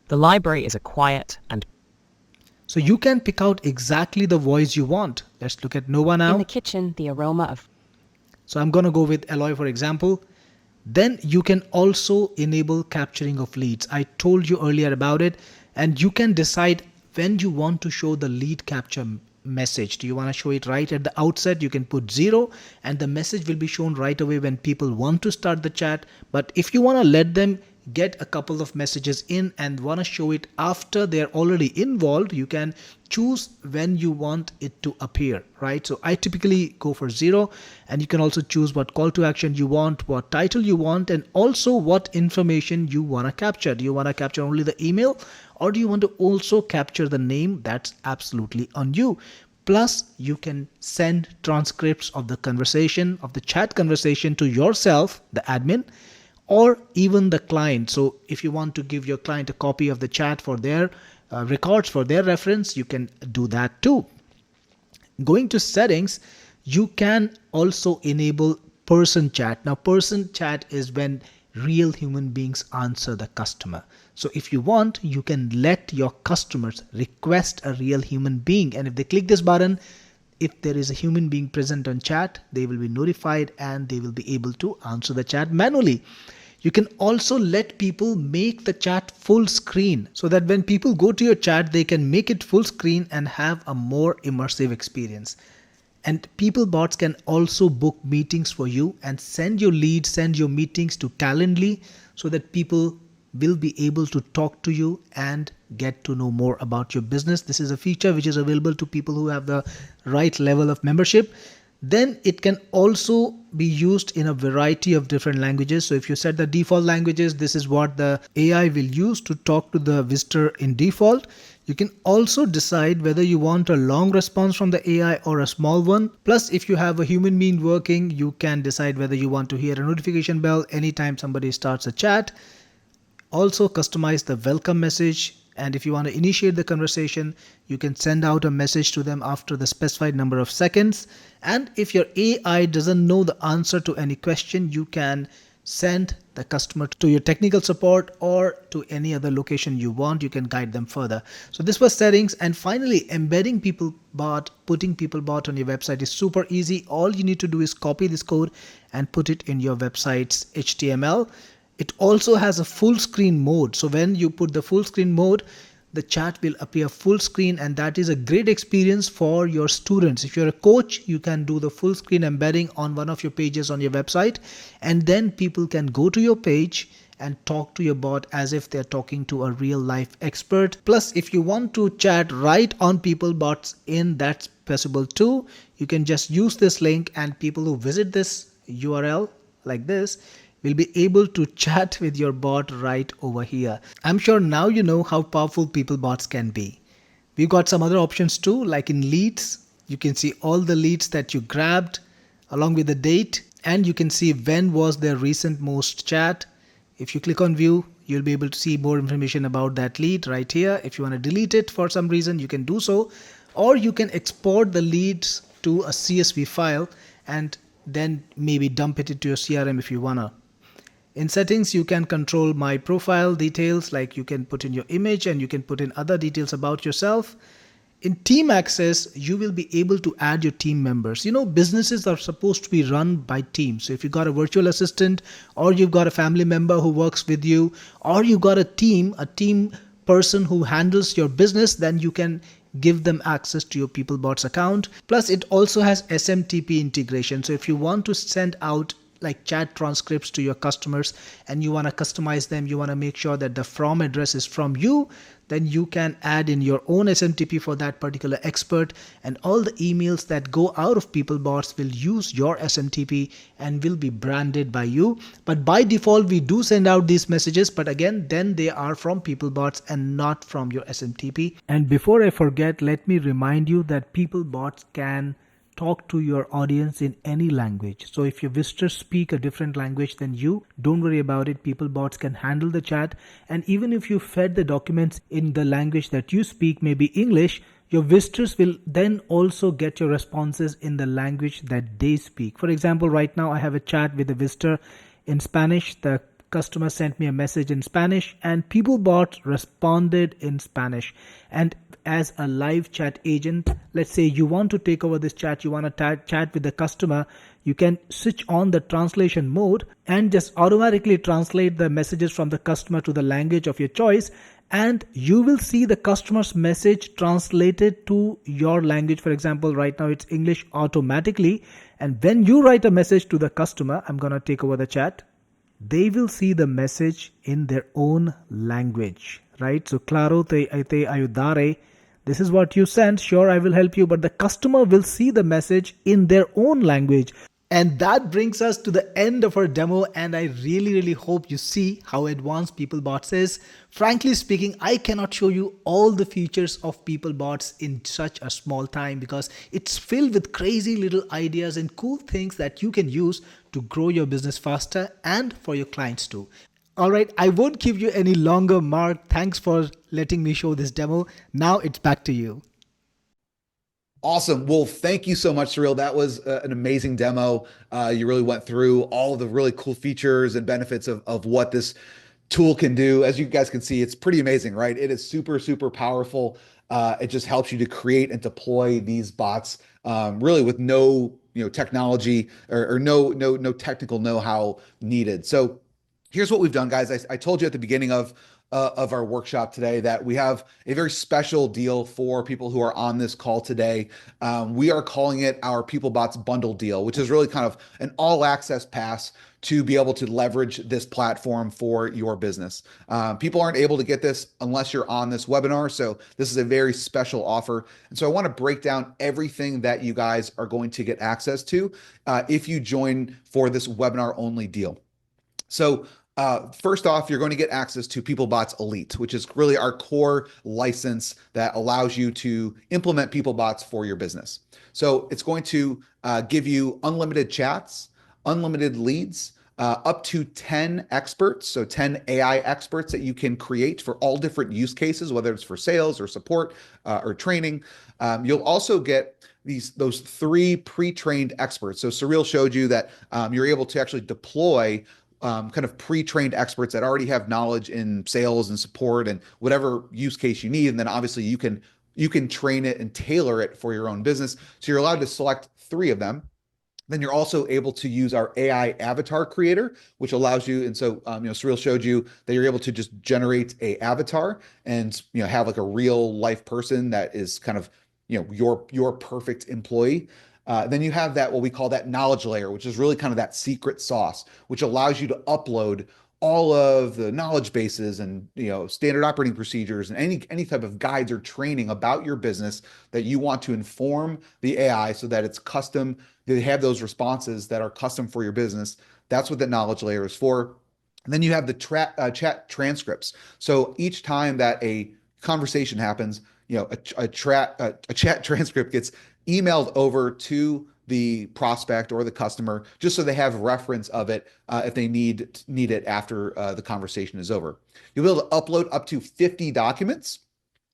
The library is a quiet and So you can pick out exactly the voice you want. Let's look at Nova now. In the kitchen, the aroma of... So I'm going to go with Aloy, for example. Then you can also enable capturing of leads. I told you earlier about it, and you can decide when you want to show the lead capture message. Do you want to show it right at the outset? You can put 0 and the message will be shown right away when people want to start the chat. But if you want to let them get a couple of messages in and want to show it after they're already involved, you can choose when you want it to appear, right? So I typically go for 0, and you can also choose what call to action you want, what title you want, and also what information you want to capture. Do you want to capture only the email, or do you want to also capture the name? That's absolutely on you. Plus you can send transcripts of the conversation, of the chat conversation, to yourself, the admin, or even the client. So if you want to give your client a copy of the chat for their records, for their reference, you can do that too. Going to settings, you can also enable person chat. Now person chat is when real human beings answer the customer. So if you want, you can let your customers request a real human being, and if they click this button, if there is a human being present on chat, they will be notified and they will be able to answer the chat manually. You can also let people make the chat full screen so that when people go to your chat, they can make it full screen and have a more immersive experience. And PeopleBots can also book meetings for you and send your leads, send your meetings to Calendly so that people will be able to talk to you and get to know more about your business. This is a feature which is available to people who have the right level of membership. Then it can also be used in a variety of different languages. So if you set the default languages, this is what the AI will use to talk to the visitor in default. You can also decide whether you want a long response from the AI or a small one. Plus, if you have a human being working, you can decide whether you want to hear a notification bell anytime somebody starts a chat. Also customize the welcome message. And if you want to initiate the conversation, you can send out a message to them after the specified number of seconds. And if your AI doesn't know the answer to any question, you can send the customer to your technical support or to any other location you want. You can guide them further. So this was settings. And finally, embedding PeopleBot, putting PeopleBot on your website is super easy. All you need to do is copy this code and put it in your website's HTML. It also has a full screen mode. So when you put the full screen mode, the chat will appear full screen, and that is a great experience for your students. If you're a coach, you can do the full screen embedding on one of your pages on your website, and then people can go to your page and talk to your bot as if they're talking to a real life expert. Plus, if you want to chat right on PeopleBots in, that's possible too. You can just use this link, and people who visit this URL like this will be able to chat with your bot right over here. I'm sure now you know how powerful PeopleBots can be. We've got some other options too, like in leads. You can see all the leads that you grabbed along with the date, and you can see when was their recent most chat. If you click on view, you'll be able to see more information about that lead right here. If you want to delete it for some reason, you can do so, or you can export the leads to a CSV file and then maybe dump it into your CRM if you wanna. In settings, you can control my profile details, like you can put in your image and you can put in other details about yourself. In team access, you will be able to add your team members. You know, businesses are supposed to be run by teams. So if you've got a virtual assistant, or you've got a family member who works with you, or you've got a team person who handles your business, then you can give them access to your PeopleBots account. Plus, it also has SMTP integration. So if you want to send out like chat transcripts to your customers and you want to customize them, you want to make sure that the from address is from you, then you can add in your own SMTP for that particular expert, and all the emails that go out of PeopleBots will use your SMTP and will be branded by you. But by default, we do send out these messages, but again, then they are from PeopleBots and not from your SMTP. And before I forget, let me remind you that PeopleBots can talk to your audience in any language. So if your visitors speak a different language than you, don't worry about it. PeopleBots can handle the chat. And even if you fed the documents in the language that you speak, maybe English, your visitors will then also get your responses in the language that they speak. For example, right now I have a chat with a visitor in Spanish. The customer sent me a message in Spanish and PeopleBot responded in Spanish. And as a live chat agent, let's say you want to take over this chat, you want to chat with the customer, you can switch on the translation mode and just automatically translate the messages from the customer to the language of your choice, and you will see the customer's message translated to your language. For example, right now it's English automatically, and when you write a message to the customer, I'm gonna take over the chat, they will see the message in their own language, right? So, claro te ayudaré. This is what you sent. Sure, I will help you, but the customer will see the message in their own language. And that brings us to the end of our demo, and I really hope you see how advanced PeopleBots is. Frankly speaking, I cannot show you all the features of PeopleBots in such a small time because it's filled with crazy little ideas and cool things that you can use to grow your business faster and for your clients too. All right, I won't give you any longer, Mark. Thanks for letting me show this demo. Now it's back to you. Awesome. Well, thank you so much, Cyril. That was an amazing demo. You really went through all of the really cool features and benefits of what this tool can do. As you guys can see, it's pretty amazing, right? It is super powerful. It just helps you to create and deploy these bots really with no technology or no technical know-how needed. So here's what we've done, guys. I told you at the beginning of our workshop today that we have a very special deal for people who are on this call today. We are calling it our PeopleBots bundle deal, which is really kind of an all access pass to be able to leverage this platform for your business. People aren't able to get this unless you're on this webinar. So this is a very special offer. And so I want to break down everything that you guys are going to get access to if you join for this webinar only deal. So first off, you're going to get access to PeopleBots Elite, which is really our core license that allows you to implement PeopleBots for your business. So it's going to give you unlimited chats, unlimited leads, up to 10 experts, so 10 AI experts that you can create for all different use cases, whether it's for sales or support or training. You'll also get those 3 pre-trained experts. So Cyril showed you that you're able to actually deploy kind of pre-trained experts that already have knowledge in sales and support and whatever use case you need. And then obviously you can train it and tailor it for your own business. So you're allowed to select 3 of them. Then you're also able to use our AI avatar creator, which allows you. And so, Cyril showed you that you're able to just generate a avatar and, have like a real life person that is kind of, your perfect employee. Then you have that, what we call that knowledge layer, which is really kind of that secret sauce, which allows you to upload all of the knowledge bases and standard operating procedures and any type of guides or training about your business that you want to inform the AI so that it's custom. They have those responses that are custom for your business. That's what the knowledge layer is for. And then you have the chat transcripts. So each time that a conversation happens, a chat transcript gets emailed over to the prospect or the customer, just so they have reference of it if they need it after the conversation is over. You'll be able to upload up to 50 documents.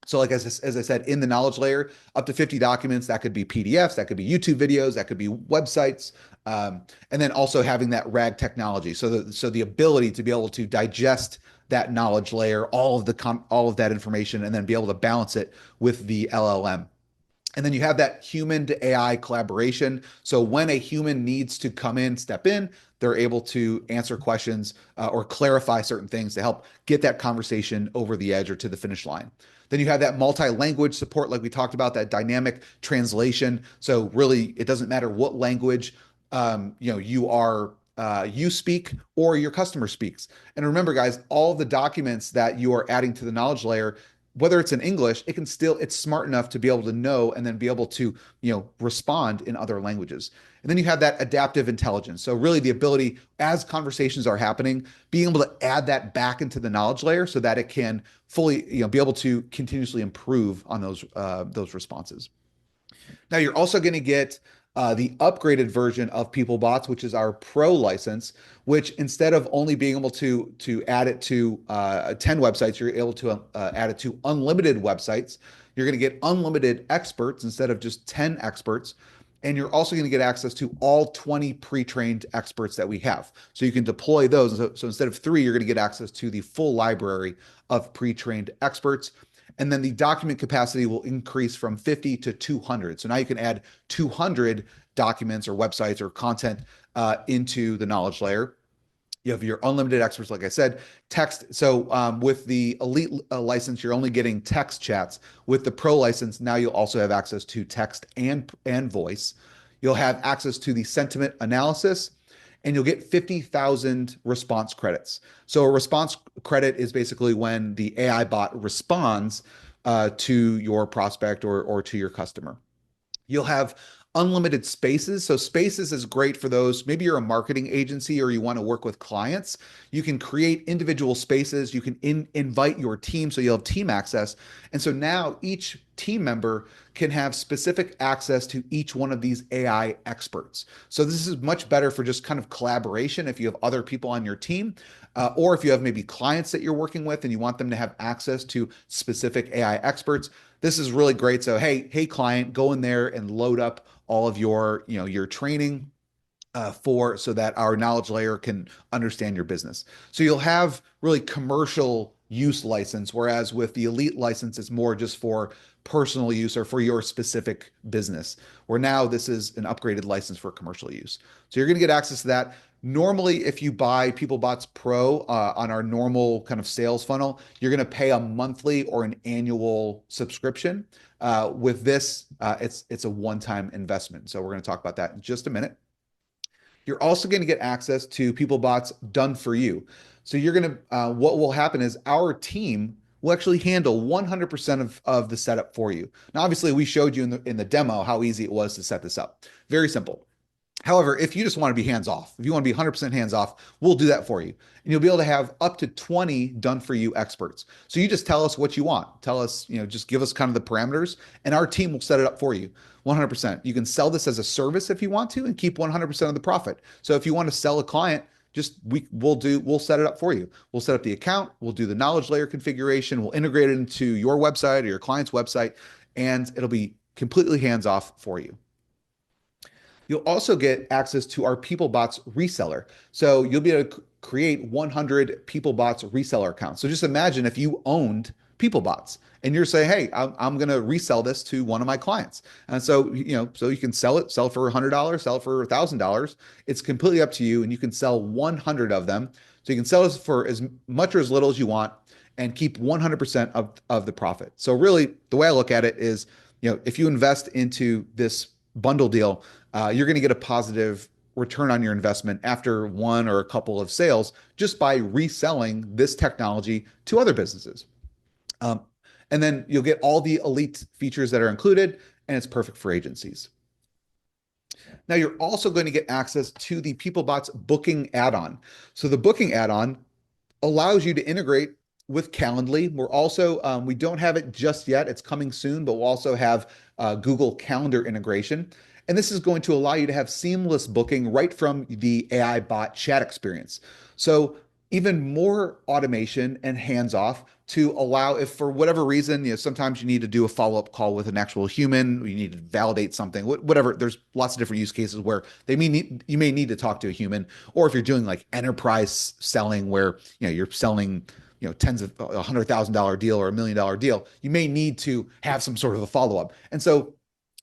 So like as I said, in the knowledge layer, up to 50 documents. That could be PDFs, that could be YouTube videos, that could be websites, and then also having that RAG technology. So the ability to be able to digest that knowledge layer, all of that information, and then be able to balance it with the LLM. And then you have that human to AI collaboration. So when a human needs to come in, step in, they're able to answer questions or clarify certain things to help get that conversation over the edge or to the finish line. Then you have that multi-language support, like we talked about, that dynamic translation. So really, it doesn't matter what language you speak or your customer speaks. And remember, guys, all the documents that you are adding to the knowledge layer, whether it's in English, it's smart enough to be able to know and then be able to, respond in other languages. And then you have that adaptive intelligence. So really the ability, as conversations are happening, being able to add that back into the knowledge layer so that it can fully, be able to continuously improve on those responses. Now you're also going to get the upgraded version of PeopleBots, which is our pro license, which instead of only being able to add it to 10 websites, you're able to add it to unlimited websites. You're going to get unlimited experts instead of just 10 experts. And you're also going to get access to all 20 pre-trained experts that we have. So you can deploy those. So instead of 3, you're going to get access to the full library of pre-trained experts. And then the document capacity will increase from 50 to 200. So now you can add 200 documents or websites or content into the knowledge layer. You have your unlimited experts, like I said, text. So with the elite license, you're only getting text chats. With the pro license, now you'll also have access to text and voice. You'll have access to the sentiment analysis, and you'll get 50,000 response credits. So a response credit is basically when the AI bot responds to your prospect or to your customer. You'll have unlimited spaces. So spaces is great for those. Maybe you're a marketing agency or you want to work with clients. You can create individual spaces. You can invite your team, so you'll have team access. And so now each team member can have specific access to each one of these AI experts. So this is much better for just kind of collaboration if you have other people on your team, or if you have maybe clients that you're working with and you want them to have access to specific AI experts. This is really great. So, hey, client, go in there and load up all of your training so that our knowledge layer can understand your business. So you'll have really commercial use license, whereas with the elite license, it's more just for personal use or for your specific business, where now this is an upgraded license for commercial use. So you're going to get access to that. Normally, if you buy PeopleBots Pro on our normal kind of sales funnel, you're going to pay a monthly or an annual subscription. With this, it's a one-time investment. So we're going to talk about that in just a minute. You're also going to get access to PeopleBots Done for You. So you're going to, what will happen is our team will actually handle 100% of the setup for you. Now, obviously, we showed you in the demo how easy it was to set this up. Very simple. However, if you just want to be hands-off, if you want to be 100% hands-off, we'll do that for you. And you'll be able to have up to 20 done-for-you experts. So you just tell us what you want. Tell us, just give us kind of the parameters, and our team will set it up for you 100%. You can sell this as a service if you want to and keep 100% of the profit. So if you want to sell a client, we'll set it up for you. We'll set up the account, we'll do the knowledge layer configuration, we'll integrate it into your website or your client's website, and it'll be completely hands-off for you. You'll also get access to our PeopleBots reseller. So you'll be able to create 100 PeopleBots reseller accounts. So just imagine if you owned PeopleBots and you're saying, hey, I'm going to resell this to one of my clients. And so, so you can sell it for $100, sell it for $1,000. It's completely up to you. And you can sell 100 of them. So you can sell this for as much or as little as you want and keep 100% of the profit. So really the way I look at it is, if you invest into this bundle deal, you're going to get a positive return on your investment after one or a couple of sales just by reselling this technology to other businesses. And then you'll get all the elite features that are included, and it's perfect for agencies. Now you're also going to get access to the PeopleBots booking add-on. So the booking add-on allows you to integrate with Calendly. We're also, we don't have it just yet. It's coming soon, but we'll also have Google Calendar integration. And this is going to allow you to have seamless booking right from the AI bot chat experience. So even more automation and hands-off to allow, if for whatever reason, sometimes you need to do a follow-up call with an actual human, you need to validate something, whatever. There's lots of different use cases where you may need to talk to a human, or if you're doing like enterprise selling where you're selling tens of $100,000 deal or $1 million deal, you may need to have some sort of a follow-up. And so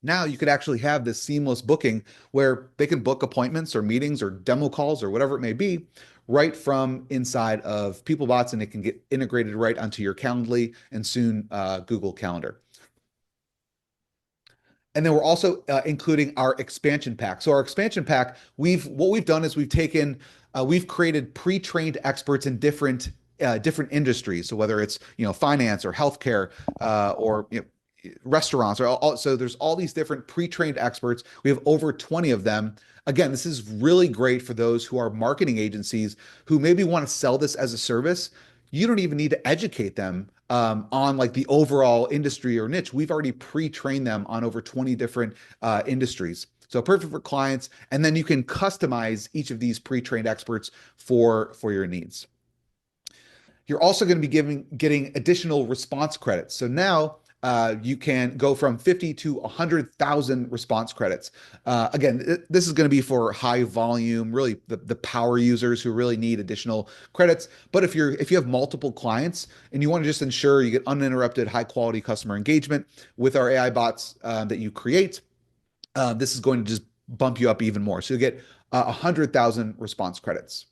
now you could actually have this seamless booking where they can book appointments or meetings or demo calls or whatever it may be right from inside of PeopleBots, and it can get integrated right onto your Calendly and soon Google Calendar. And then we're also including our expansion pack. So our expansion pack, what we've done is we've created pre-trained experts in different industries. So whether it's finance or healthcare or restaurants, so there's all these different pre-trained experts. We have over 20 of them. Again, this is really great for those who are marketing agencies who maybe want to sell this as a service. You don't even need to educate them on like the overall industry or niche. We've already pre-trained them on over 20 different industries. So perfect for clients. And then you can customize each of these pre-trained experts for your needs. You're also going to be getting additional response credits. So now you can go from 50 to 100,000 response credits. Again, this is going to be for high volume, really the power users who really need additional credits. But if you have multiple clients and you want to just ensure you get uninterrupted, high quality customer engagement with our AI bots that you create, this is going to just bump you up even more. So you get 100,000 response credits.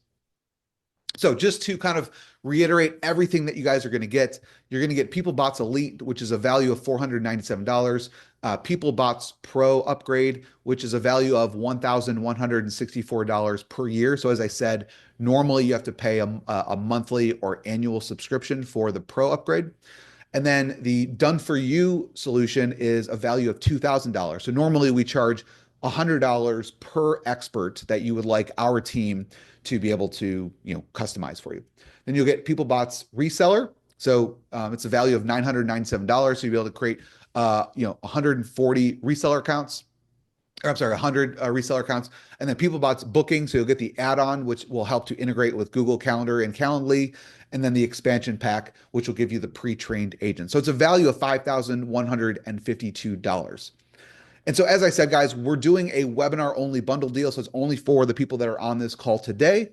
So just to kind of reiterate everything that you guys are going to get, you're going to get PeopleBots Elite, which is a value of $497, PeopleBots Pro Upgrade, which is a value of $1,164 per year. So as I said, normally you have to pay a monthly or annual subscription for the Pro upgrade. And then the Done For You solution is a value of $2,000. So normally we charge $100 per expert that you would like our team to be able to customize for you. Then you'll get PeopleBots Reseller. So it's a value of $997. So you'll be able to create 140 reseller accounts. Or I'm sorry, 100 reseller accounts. And then PeopleBots Booking. So you'll get the add-on, which will help to integrate with Google Calendar and Calendly. And then the expansion pack, which will give you the pre-trained agent. So it's a value of $5,152. And so, as I said, guys, we're doing a webinar only bundle deal. So it's only for the people that are on this call today.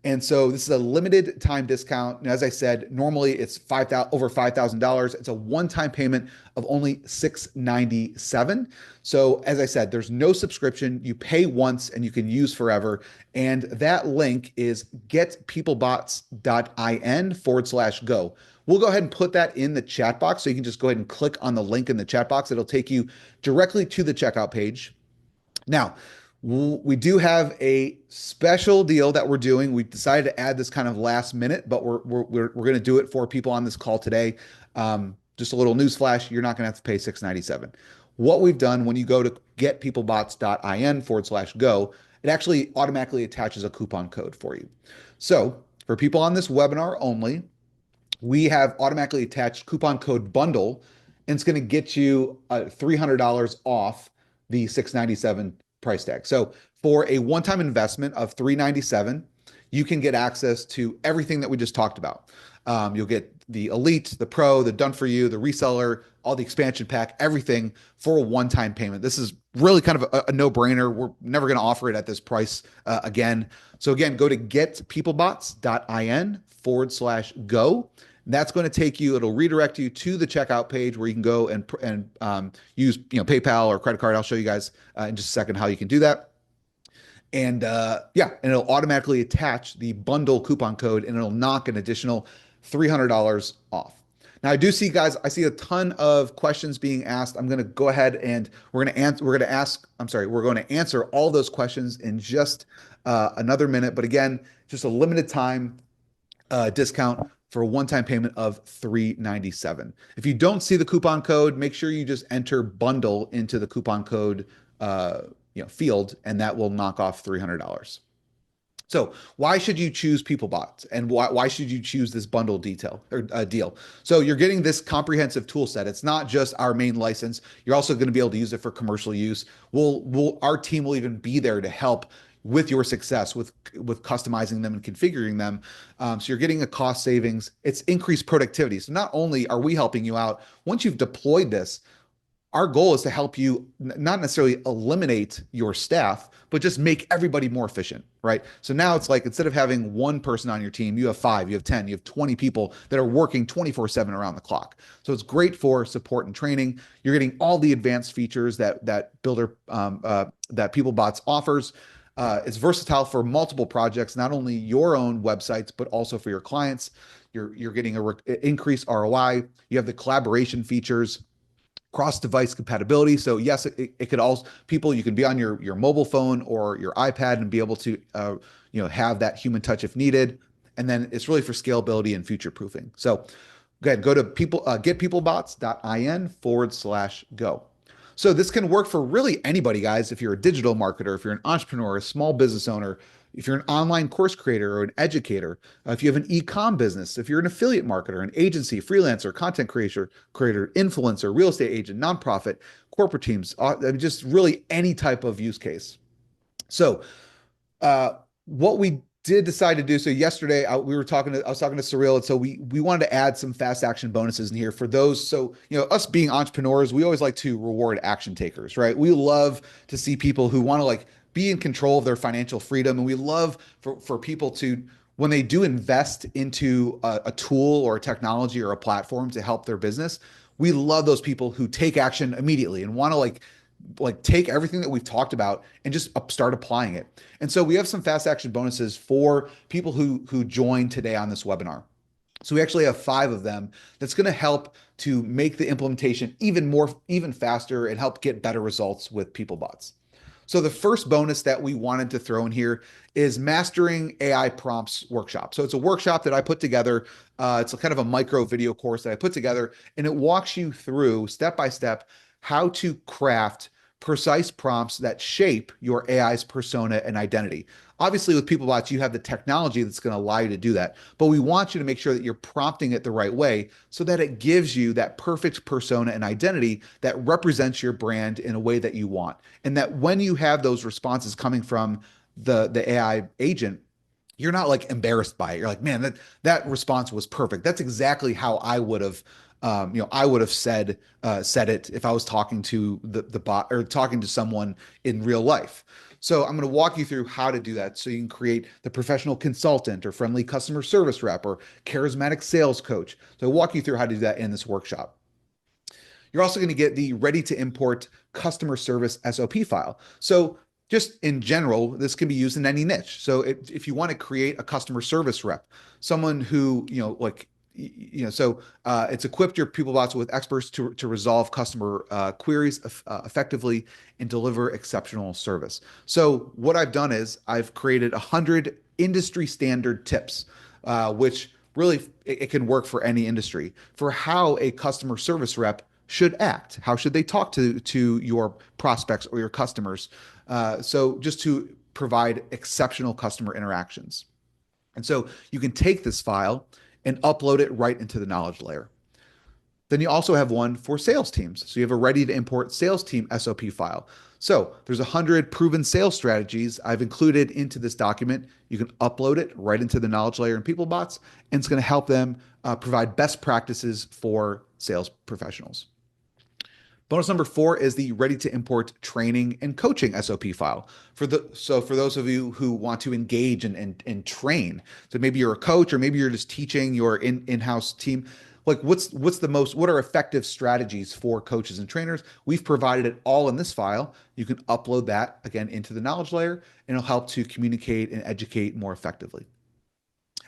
And so this is a limited time discount. And as I said, normally it's over $5,000. It's a one-time payment of only $697. So as I said, there's no subscription. You pay once and you can use forever. And that link is getpeoplebots.in/go. We'll go ahead and put that in the chat box. So you can just go ahead and click on the link in the chat box. It'll take you directly to the checkout page. Now, we do have a special deal that we're doing. We decided to add this kind of last minute, but we're going to do it for people on this call today. Just a little news flash, you're not going to have to pay $697. What we've done when you go to getpeoplebots.in/go, it actually automatically attaches a coupon code for you. So for people on this webinar only, we have automatically attached coupon code bundle, and it's going to get you $300 off the $697 price tag. So for a one-time investment of $397, you can get access to everything that we just talked about. You'll get the Elite, the Pro, the Done For You, the Reseller, all the expansion pack, everything for a one-time payment. This is really kind of a no-brainer. We're never going to offer it at this price again. So again, go to getpeoplebots.in/go. That's going to take you, it'll redirect you to the checkout page where you can go and use PayPal or credit card. I'll show you guys in just a second how you can do that. And yeah, and it'll automatically attach the bundle coupon code, and it'll knock an additional $300 off. Now I do see, guys, I see a ton of questions being asked. I'm going to go ahead and we're going to answer all those questions in just another minute. But again, just a limited time discount for a one-time payment of $397. If you don't see the coupon code, make sure you just enter bundle into the coupon code field, and that will knock off $300. So why should you choose PeopleBots, and why should you choose this bundle deal? So you're getting this comprehensive tool set. It's not just our main license. You're also going to be able to use it for commercial use. Our team will even be there to help with your success with customizing them and configuring them. So you're getting a cost savings. It's increased productivity. So not only are we helping you out, once you've deployed this, our goal is to help you not necessarily eliminate your staff, but just make everybody more efficient, right? So now it's like, instead of having one person on your team, you have 5, you have 10, you have 20 people that are working 24/7 around the clock. So it's great for support and training. You're getting all the advanced features that PeopleBots offers. It's versatile for multiple projects, not only your own websites, but also for your clients. You're getting increased ROI. You have the collaboration features, cross-device compatibility. So yes, it could also, you can be on your mobile phone or your iPad and be able to have that human touch if needed. And then it's really for scalability and future proofing. So again, go to getpeoplebots.in/go. So this can work for really anybody, guys. If you're a digital marketer, if you're an entrepreneur, a small business owner, if you're an online course creator or an educator, if you have an e-com business, if you're an affiliate marketer, an agency, freelancer, content creator, influencer, real estate agent, nonprofit, corporate teams, just really any type of use case. So what we did decide to do, so yesterday I was talking to Cyril, and so we wanted to add some fast action bonuses in here for those. So us being entrepreneurs, we always like to reward action takers, right? We love to see people who want to be in control of their financial freedom. And we love for people to, when they do invest into a tool or a technology or a platform to help their business, we love those people who take action immediately and want to take everything that we've talked about and just start applying it. And so we have some fast action bonuses for people who join today on this webinar. So we actually have 5 of them that's going to help to make the implementation even faster and help get better results with PeopleBots. So the first bonus that we wanted to throw in here is Mastering AI Prompts Workshop. So it's a workshop that I put together. It's a kind of a micro video course that I put together, and it walks you through step by step how to craft precise prompts that shape your AI's persona and identity. Obviously, with PeopleBots, you have the technology that's going to allow you to do that, but we want you to make sure that you're prompting it the right way so that it gives you that perfect persona and identity that represents your brand in a way that you want. And that when you have those responses coming from the AI agent, you're not embarrassed by it. You're like, man, that response was perfect. That's exactly how I would have said it if I was talking to the bot or talking to someone in real life. So I'm going to walk you through how to do that so you can create the professional consultant or friendly customer service rep or charismatic sales coach. So I'll walk you through how to do that in this workshop. You're also going to get the ready to import customer service SOP file. So just in general, this can be used in any niche. So if you want to create a customer service rep, someone who, it's equipped your PeopleBots with experts to resolve customer queries effectively and deliver exceptional service. So what I've done is I've created 100 industry standard tips, which really it can work for any industry, for how a customer service rep should act. How should they talk to your prospects or your customers? So just to provide exceptional customer interactions. And so you can take this file and upload it right into the knowledge layer. Then you also have one for sales teams. So you have a ready to import sales team SOP file. So there's 100 proven sales strategies I've included into this document. You can upload it right into the knowledge layer in PeopleBots, and it's going to help them provide best practices for sales professionals. Bonus number 4 is the ready to import training and coaching SOP file. For those of you who want to engage and train, so maybe you're a coach or maybe you're just teaching your in-house team, like what are effective strategies for coaches and trainers? We've provided it all in this file. You can upload that again into the knowledge layer, and it'll help to communicate and educate more effectively.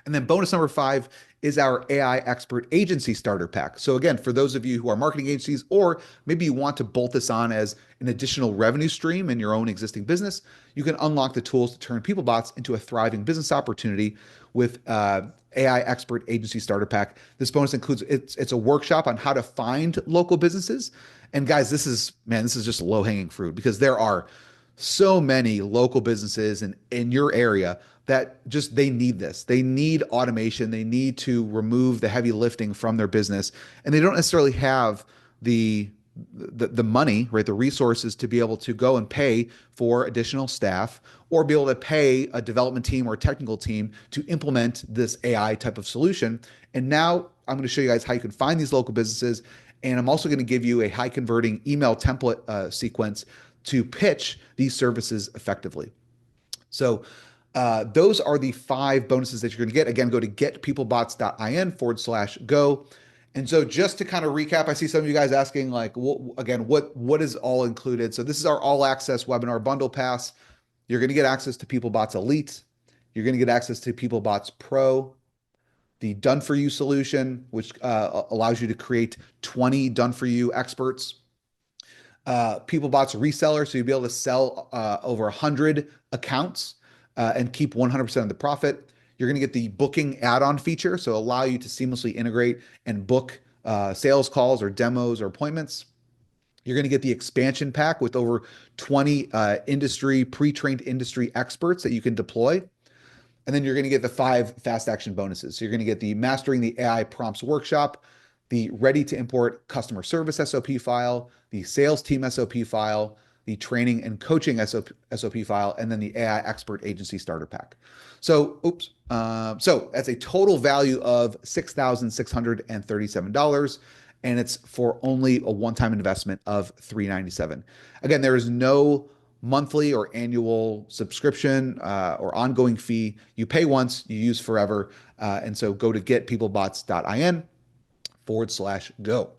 And then bonus number 5 is our AI expert agency starter pack. So again, for those of you who are marketing agencies, or maybe you want to bolt this on as an additional revenue stream in your own existing business, you can unlock the tools to turn PeopleBots into a thriving business opportunity with AI expert agency starter pack. This bonus includes it's a workshop on how to find local businesses. And guys, this is just low hanging fruit, because there are so many local businesses in your area that they need this. They need automation. They need to remove the heavy lifting from their business, and they don't necessarily have the money, right? The resources to be able to go and pay for additional staff, or be able to pay a development team or a technical team to implement this AI type of solution. And now I'm going to show you guys how you can find these local businesses. And I'm also going to give you a high converting email template sequence to pitch these services effectively. So those are the 5 bonuses that you're going to get. Again, go to getpeoplebots.in/go. And so just to kind of recap, I see some of you guys asking, like, what is all included? So this is our all access webinar bundle pass. You're going to get access to PeopleBots Elite. You're going to get access to PeopleBots Pro, the done for you solution, which allows you to create 20 done for you experts. PeopleBots reseller, so you'll be able to sell over 100 accounts and keep 100% of the profit. You're going to get the booking add-on feature, so allow you to seamlessly integrate and book sales calls or demos or appointments. You're going to get the expansion pack with over 20 pre-trained industry experts that you can deploy. And then you're going to get the 5 fast action bonuses. So you're going to get the Mastering the AI Prompts workshop, the Ready to Import Customer Service SOP file, the Sales Team SOP file, the Training and Coaching SOP file, and then the AI Expert Agency Starter Pack. So, so that's a total value of $6,637, and it's for only a one-time investment of $397. Again, there is no monthly or annual subscription or ongoing fee. You pay once, you use forever. And so go to getpeoplebots.in/go.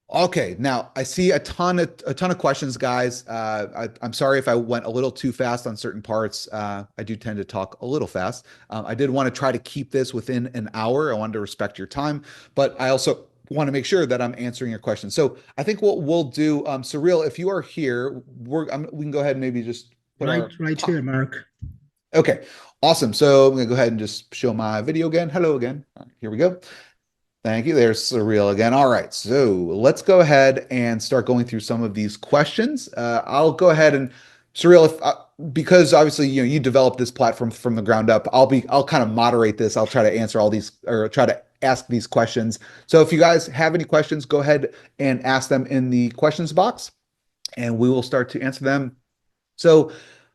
Okay, now I see a ton of questions, guys. I'm sorry if I went a little too fast on certain parts. I do tend to talk a little fast. I did want to try to keep this within an hour. I wanted to respect your time, but I also want to make sure that I'm answering your questions. So I think what we'll do, Cyril, if you are here, we can go ahead and maybe just put right here, Mark. Okay, awesome. So I'm going to go ahead and just show my video again. Hello again. Here we go. Thank you. There's Cyril again. All right, so let's go ahead and start going through some of these questions. I'll go ahead and Cyril, because obviously you developed this platform from the ground up, I'll kind of moderate this. I'll try to answer all these, or try to ask these questions. So if you guys have any questions, go ahead and ask them in the questions box, and we will start to answer them. So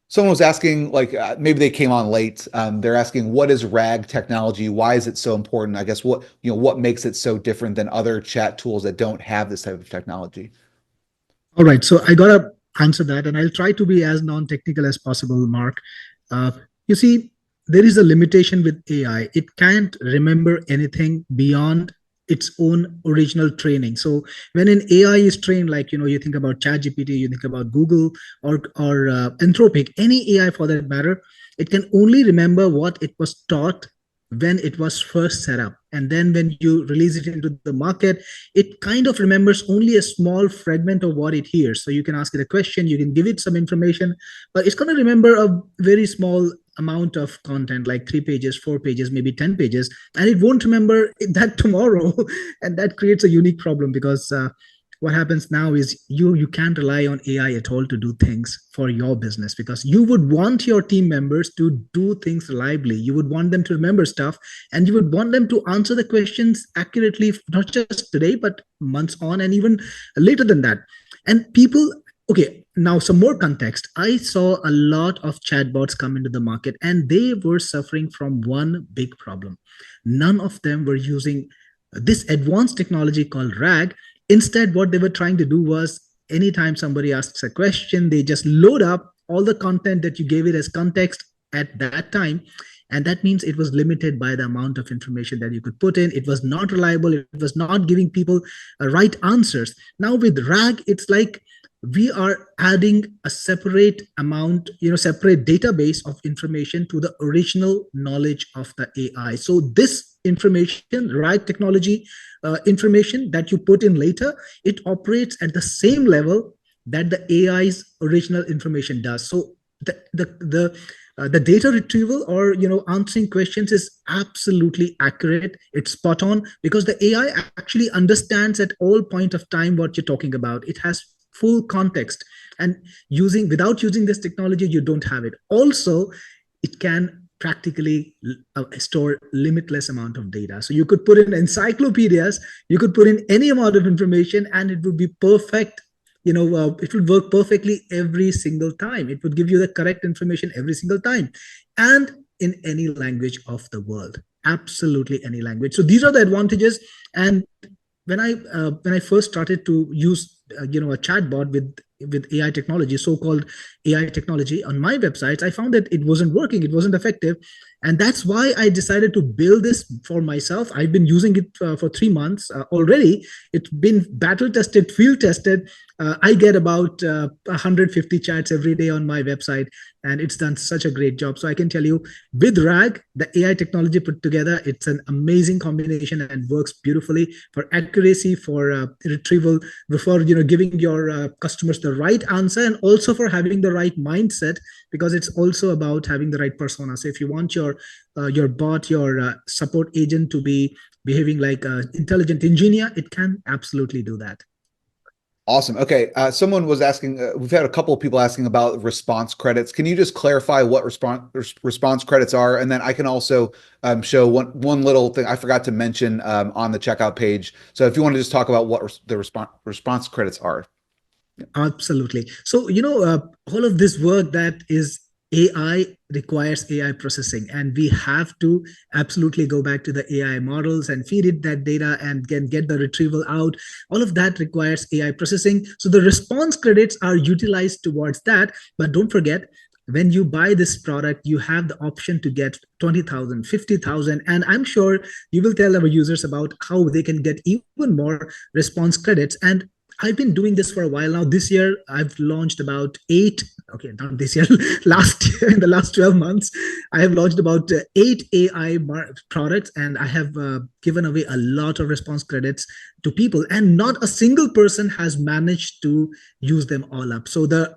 someone was asking, like, maybe they came on late. They're asking, what is RAG technology? Why is it so important? I guess what makes it so different than other chat tools that don't have this type of technology? All right, so I gotta answer that, and I'll try to be as non-technical as possible, Mark. You see, there is a limitation with AI. It can't remember anything beyond its own original training. So when an AI is trained, like, you think about ChatGPT, you think about Google or Anthropic, any AI for that matter, it can only remember what it was taught when it was first set up. And then when you release it into the market, it kind of remembers only a small fragment of what it hears. So you can ask it a question, you can give it some information, but it's going to remember a very small amount of content, like 3 pages, 4 pages, maybe 10 pages, and it won't remember that tomorrow. And that creates a unique problem, because what happens now is you can't rely on AI at all to do things for your business, because you would want your team members to do things reliably. You would want them to remember stuff, and you would want them to answer the questions accurately, not just today, but months on and even later than that. And people, okay, now some more context. I saw a lot of chatbots come into the market, and they were suffering from one big problem. None of them were using this advanced technology called RAG. Instead, what they were trying to do was, anytime somebody asks a question, they just load up all the content that you gave it as context at that time. And that means it was limited by the amount of information that you could put in. It was not reliable. It was not giving people right answers. Now with RAG, it's like we are adding a separate amount, separate database of information to the original knowledge of the AI. So this information, RAG technology, information that you put in later, it operates at the same level that the AI's original information does. So the data retrieval, or answering questions, is absolutely accurate. It's spot on, because the AI actually understands at all point of time what you're talking about. It has full context, and without using this technology, you don't have it. Also, it can practically store limitless amount of data. So you could put in encyclopedias, you could put in any amount of information, and it would be perfect. It would work perfectly every single time. It would give you the correct information every single time, and in any language of the world, absolutely any language. So these are the advantages. And when I first started to use a chatbot with AI technology, so-called AI technology on my websites, I found that it wasn't working, it wasn't effective. And that's why I decided to build this for myself. I've been using it for 3 months already. It's been battle tested, field tested. I get about 150 chats every day on my website, and it's done such a great job. So I can tell you, with RAG, the AI technology put together, it's an amazing combination and works beautifully for accuracy, for retrieval, for giving your customers the right answer, and also for having the right mindset, because it's also about having the right persona. So if you want your bot, your support agent to be behaving like an intelligent engineer, it can absolutely do that. Awesome. Okay. Someone was asking, we've had a couple of people asking about response credits. Can you just clarify what response credits are? And then I can also show one little thing I forgot to mention on the checkout page. So if you want to just talk about what the response credits are. Absolutely. So, all of this work that is AI requires AI processing, and we have to absolutely go back to the AI models and feed it that data and can get the retrieval out. All of that requires AI processing. So the response credits are utilized towards that. But don't forget, when you buy this product, you have the option to get 20,000, 50,000. And I'm sure you will tell our users about how they can get even more response credits. And I've been doing this for a while now. This year, I've launched about 8, okay, not this year, last year, in the last 12 months, I have launched about 8 AI products, and I have given away a lot of response credits to people, and not a single person has managed to use them all up. So the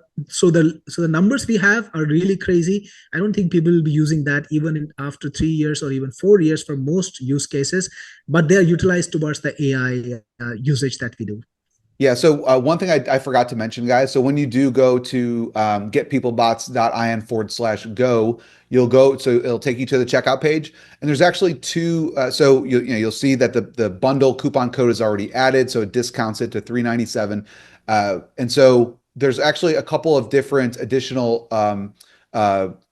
numbers we have are really crazy. I don't think people will be using that even after 3 years or even 4 years for most use cases, but they are utilized towards the AI usage that we do. Yeah. So one thing I forgot to mention, guys. So when you do go to getpeoplebots.in/go, you'll go. So it'll take you to the checkout page, and there's actually two. So you'll see that the bundle coupon code is already added, so it discounts it to $397. And so there's actually a couple of different additional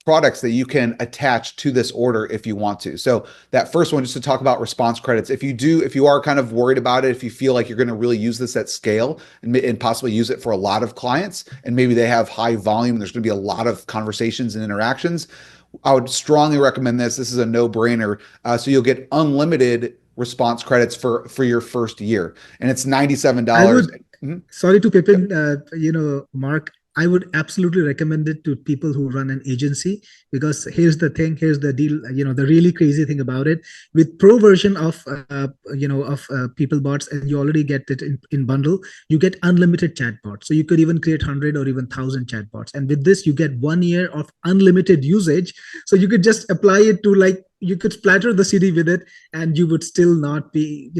products that you can attach to this order if you want to. So that first one, just to talk about response credits, if you are kind of worried about it, if you feel like you're going to really use this at scale and possibly use it for a lot of clients, and maybe they have high volume, there's going to be a lot of conversations and interactions, I would strongly recommend this. This is a no-brainer. So you'll get unlimited response credits for your first year, and it's $97. Sorry to pip in, Mark. I would absolutely recommend it to people who run an agency, because here's the thing, here's the deal. The really crazy thing about it, with pro version of PeopleBots, and you already get it in bundle, you get unlimited chatbots. So you could even create 100 or even 1,000 chatbots. And with this, you get 1 year of unlimited usage. So you could just apply it to, like, you could splatter the city with it, and you would still not be,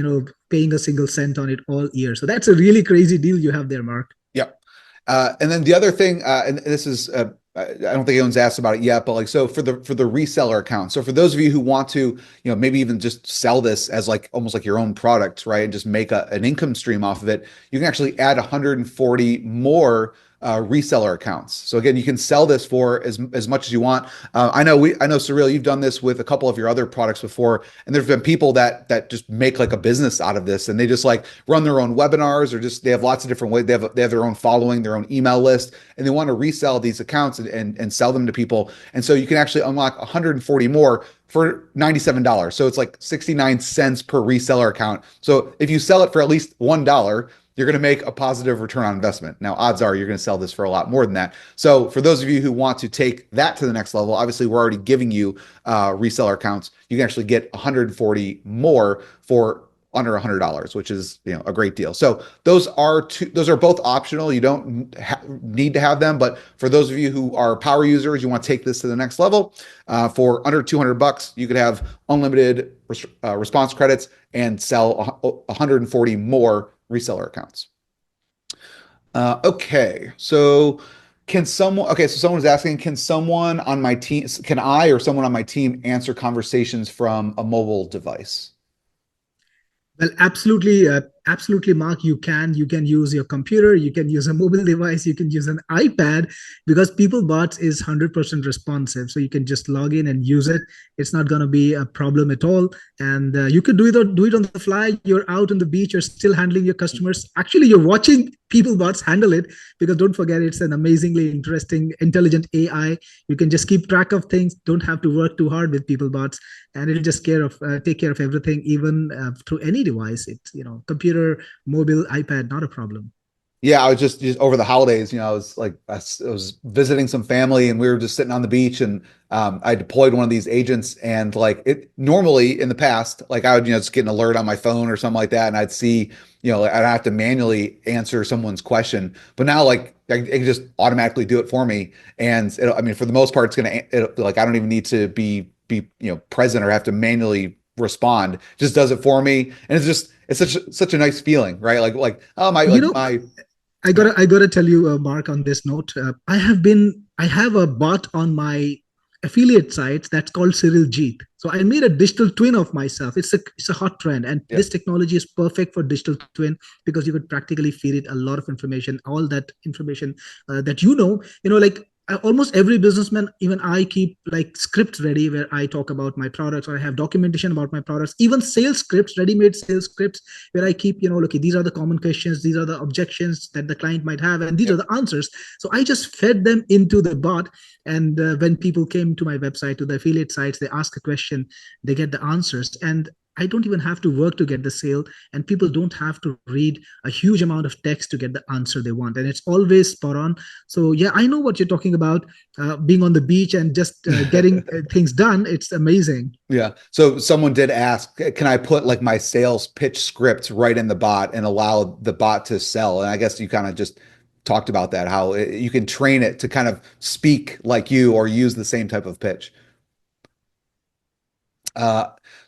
paying a single cent on it all year. So that's a really crazy deal you have there, Mark. Yep. And then the other thing, and this is, I don't think anyone's asked about it yet, but like, so for the reseller account. So for those of you who want to, maybe even just sell this as like almost like your own product, right? And just make an income stream off of it, you can actually add 140 more reseller accounts. So again, you can sell this for as much as you want. I know Cyril, you've done this with a couple of your other products before, and there's been people that just make like a business out of this, and they just like run their own webinars, or just they have lots of different ways. They have their own following, their own email list, and they want to resell these accounts and sell them to people. And so you can actually unlock 140 more for $97. So it's like 69 cents per reseller account. So if you sell it for at least $1, you're going to make a positive return on investment. Now, odds are you're going to sell this for a lot more than that. So for those of you who want to take that to the next level, obviously we're already giving you reseller accounts. You can actually get 140 more for under $100, which is a great deal. So those are both optional. You don't need to have them, but for those of you who are power users, you want to take this to the next level. For under $200, you could have unlimited response credits and sell 140 more reseller accounts. Okay, so someone's asking, can I or someone on my team answer conversations from a mobile device? Well, absolutely, Mark. You can use your computer, you can use a mobile device, you can use an iPad, because PeopleBots is 100% responsive. So you can just log in and use it. It's not going to be a problem at all. And you could do it on the fly. You're out on the beach, you're still handling your customers. Actually, you're watching PeopleBots handle it, because don't forget, it's an amazingly interesting, intelligent AI. You can just keep track of things. Don't have to work too hard with PeopleBots, and it'll just take care of everything, even through any device. It's computer, mobile, iPad, not a problem. Yeah, I was just over the holidays, I was visiting some family, and we were just sitting on the beach, and I deployed one of these agents, and like it normally in the past, like I would, just get an alert on my phone or something like that, and I'd see, I'd have to manually answer someone's question, but now like it can just automatically do it for me. And for the most part, it's going to, like, I don't even need to be present or have to manually respond. It just does it for me. And it's such a nice feeling, right? Like, oh my, I gotta tell you, Mark, on this note, I have a bot on my affiliate sites that's called Cyril Jeet. So I made a digital twin of myself. It's a hot trend, and this technology is perfect for digital twin, because you could practically feed it a lot of information, all that information that like almost every businessman, even I keep like scripts ready where I talk about my products, or I have documentation about my products, even sales scripts, ready-made sales scripts, where I keep, okay, these are the common questions, these are the objections that the client might have, and these are the answers. So I just fed them into the bot. And when people came to my website, to the affiliate sites, they ask a question, they get the answers. And I don't even have to work to get the sale, and people don't have to read a huge amount of text to get the answer they want, and it's always spot on. So yeah, I know what you're talking about, being on the beach and just getting things done. It's amazing. Yeah. So someone did ask, can I put like my sales pitch script right in the bot and allow the bot to sell? And I guess you kind of just talked about that, how you can train it to kind of speak like you or use the same type of pitch.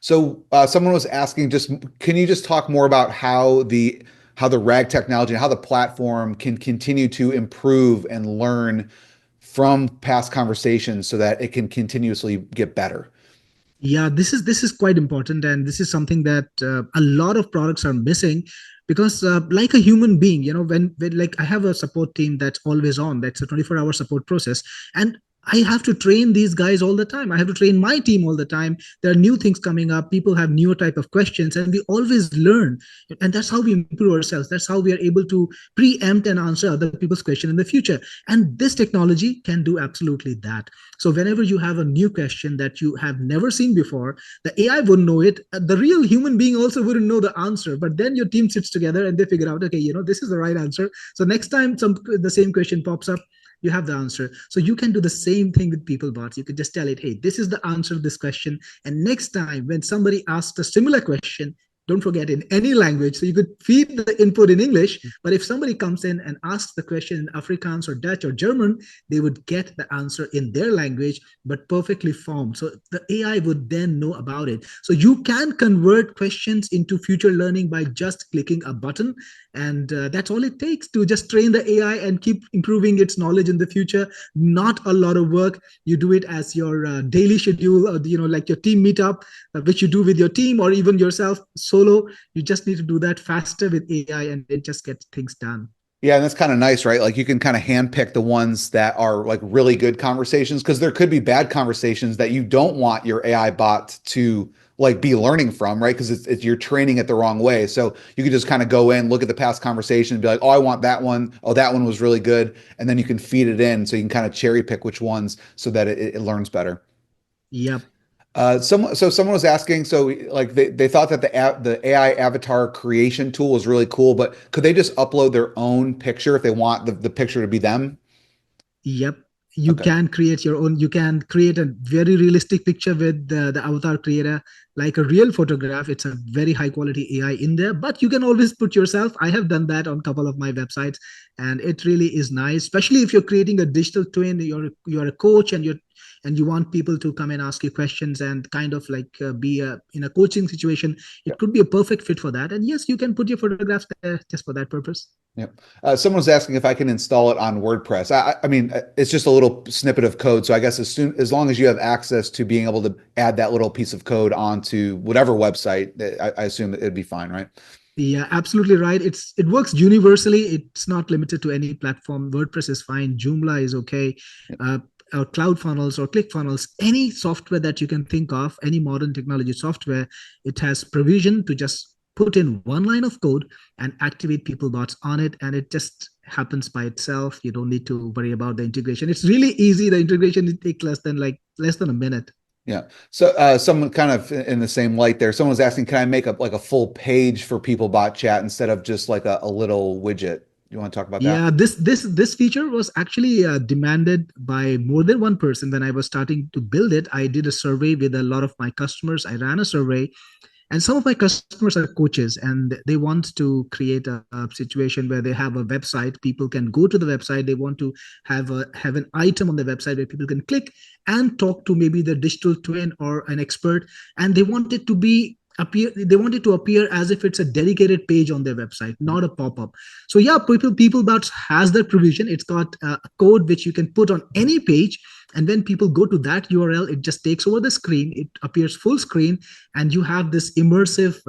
So someone was asking, can you just talk more about how the RAG technology and how the platform can continue to improve and learn from past conversations so that it can continuously get better? Yeah, this is quite important, and this is something that a lot of products are missing, because like a human being, when like I have a support team that's always on, that's a 24-hour support process, and I have to train these guys all the time. I have to train my team all the time. There are new things coming up. People have newer type of questions, and we always learn. And that's how we improve ourselves. That's how we are able to preempt and answer other people's question in the future. And this technology can do absolutely that. So whenever you have a new question that you have never seen before, the AI wouldn't know it. The real human being also wouldn't know the answer. But then your team sits together and they figure out, okay, this is the right answer. So next time the same question pops up, you have the answer. So you can do the same thing with PeopleBots. You could just tell it, hey, this is the answer to this question. And next time when somebody asks a similar question, don't forget in any language. So you could feed the input in English, but if somebody comes in and asks the question in Afrikaans or Dutch or German, they would get the answer in their language, but perfectly formed. So the AI would then know about it. So you can convert questions into future learning by just clicking a button. And that's all it takes to just train the AI and keep improving its knowledge in the future. Not a lot of work. You do it as your daily schedule, or, like your team meetup, which you do with your team or even yourself solo. You just need to do that faster with AI and it just gets things done. Yeah, and that's kind of nice, right? Like you can kind of handpick the ones that are like really good conversations, because there could be bad conversations that you don't want your AI bot to like be learning from, right? Because it's you're training it the wrong way. So you could just kind of go in, look at the past conversation, and be like, oh, I want that one. Oh, that one was really good, and then you can feed it in, so you can kind of cherry pick which ones so that it learns better. Yep. Someone was asking, so like they thought that the AI avatar creation tool was really cool, but could they just upload their own picture if they want the picture to be them? Yep. You Okay. can create your own. You can create a very realistic picture with the avatar creator, like a real photograph. It's a very high quality AI in there, but you can always put yourself. I have done that on a couple of my websites, and it really is nice, especially if you're creating a digital twin. You're a coach, and you want people to come and ask you questions and kind of like be in a coaching situation. It could be a perfect fit for that. And yes, you can put your photographs there just for that purpose. Yep. Someone was asking if I can install it on WordPress. I mean, it's just a little snippet of code. So I guess as long as you have access to being able to add that little piece of code onto whatever website, I assume it'd be fine, right? Yeah, absolutely right. It works universally. It's not limited to any platform. WordPress is fine. Joomla is okay. Yep. Or CloudFunnels or ClickFunnels, any software that you can think of, any modern technology software, it has provision to just put in one line of code and activate PeopleBots on it, and it just happens by itself. You don't need to worry about the integration. It's really easy. The integration it takes less than a minute. Yeah. So someone kind of in the same light there, someone was asking, can I make up like a full page for PeopleBot chat instead of just like a little widget? You want to talk about that? Yeah, this feature was actually demanded by more than one person. When I was starting to build it, I did a survey with a lot of my customers. I ran a survey, and some of my customers are coaches, and they want to create a situation where they have a website. People can go to the website. They want to have an item on the website where people can click and talk to maybe the digital twin or an expert, and they want it to appear as if it's a dedicated page on their website, not a pop-up. So yeah, PeopleBots has that provision. It's got a code which you can put on any page, and when people go to that URL, it just takes over the screen. It appears full screen, and you have this immersive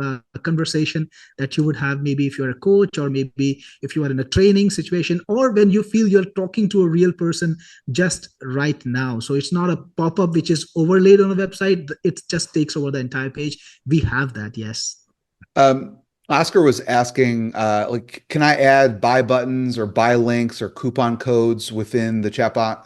conversation that you would have maybe if you're a coach, or maybe if you are in a training situation, or when you feel you're talking to a real person just right now. So it's not a pop-up which is overlaid on a website. It just takes over the entire page. We have that, yes. Oscar was asking, like, can I add buy buttons or buy links or coupon codes within the chatbot?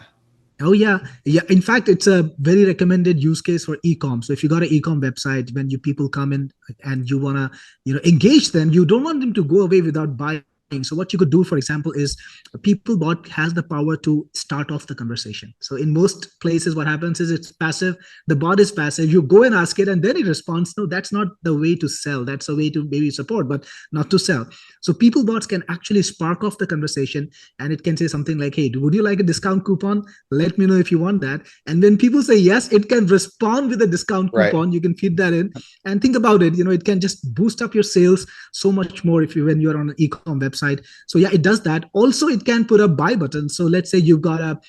Oh yeah, yeah. In fact, it's a very recommended use case for e-com. So if you got an e-com website, when you people come in and you wanna, engage them, you don't want them to go away without buying. So what you could do, for example, is PeopleBot has the power to start off the conversation. So in most places, what happens is it's passive. The bot is passive. You go and ask it, and then it responds. No, that's not the way to sell. That's a way to maybe support, but not to sell. So PeopleBots can actually spark off the conversation, and it can say something like, "Hey, would you like a discount coupon? Let me know if you want that." And when people say yes, it can respond with a discount Right. coupon. You can feed that in, and think about it. It can just boost up your sales so much more when you're on an e-com website. So yeah, it does that. Also, it can put a buy button. So let's say you've got a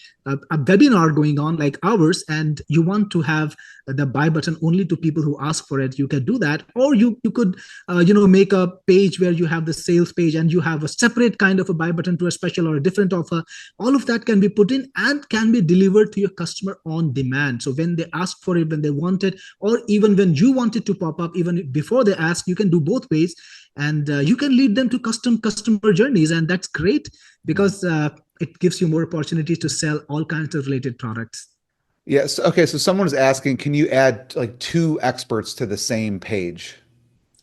webinar going on like ours, and you want to have the buy button only to people who ask for it. You can do that, or you could make a page where you have the sales page and you have a separate kind of a buy button to a special or a different offer. All of that can be put in and can be delivered to your customer on demand. So when they ask for it, when they want it, or even when you want it to pop up, even before they ask, you can do both ways, and you can lead them to customer journeys, and that's great because it gives you more opportunities to sell all kinds of related products. Yes. Okay. So someone's asking, can you add like two experts to the same page?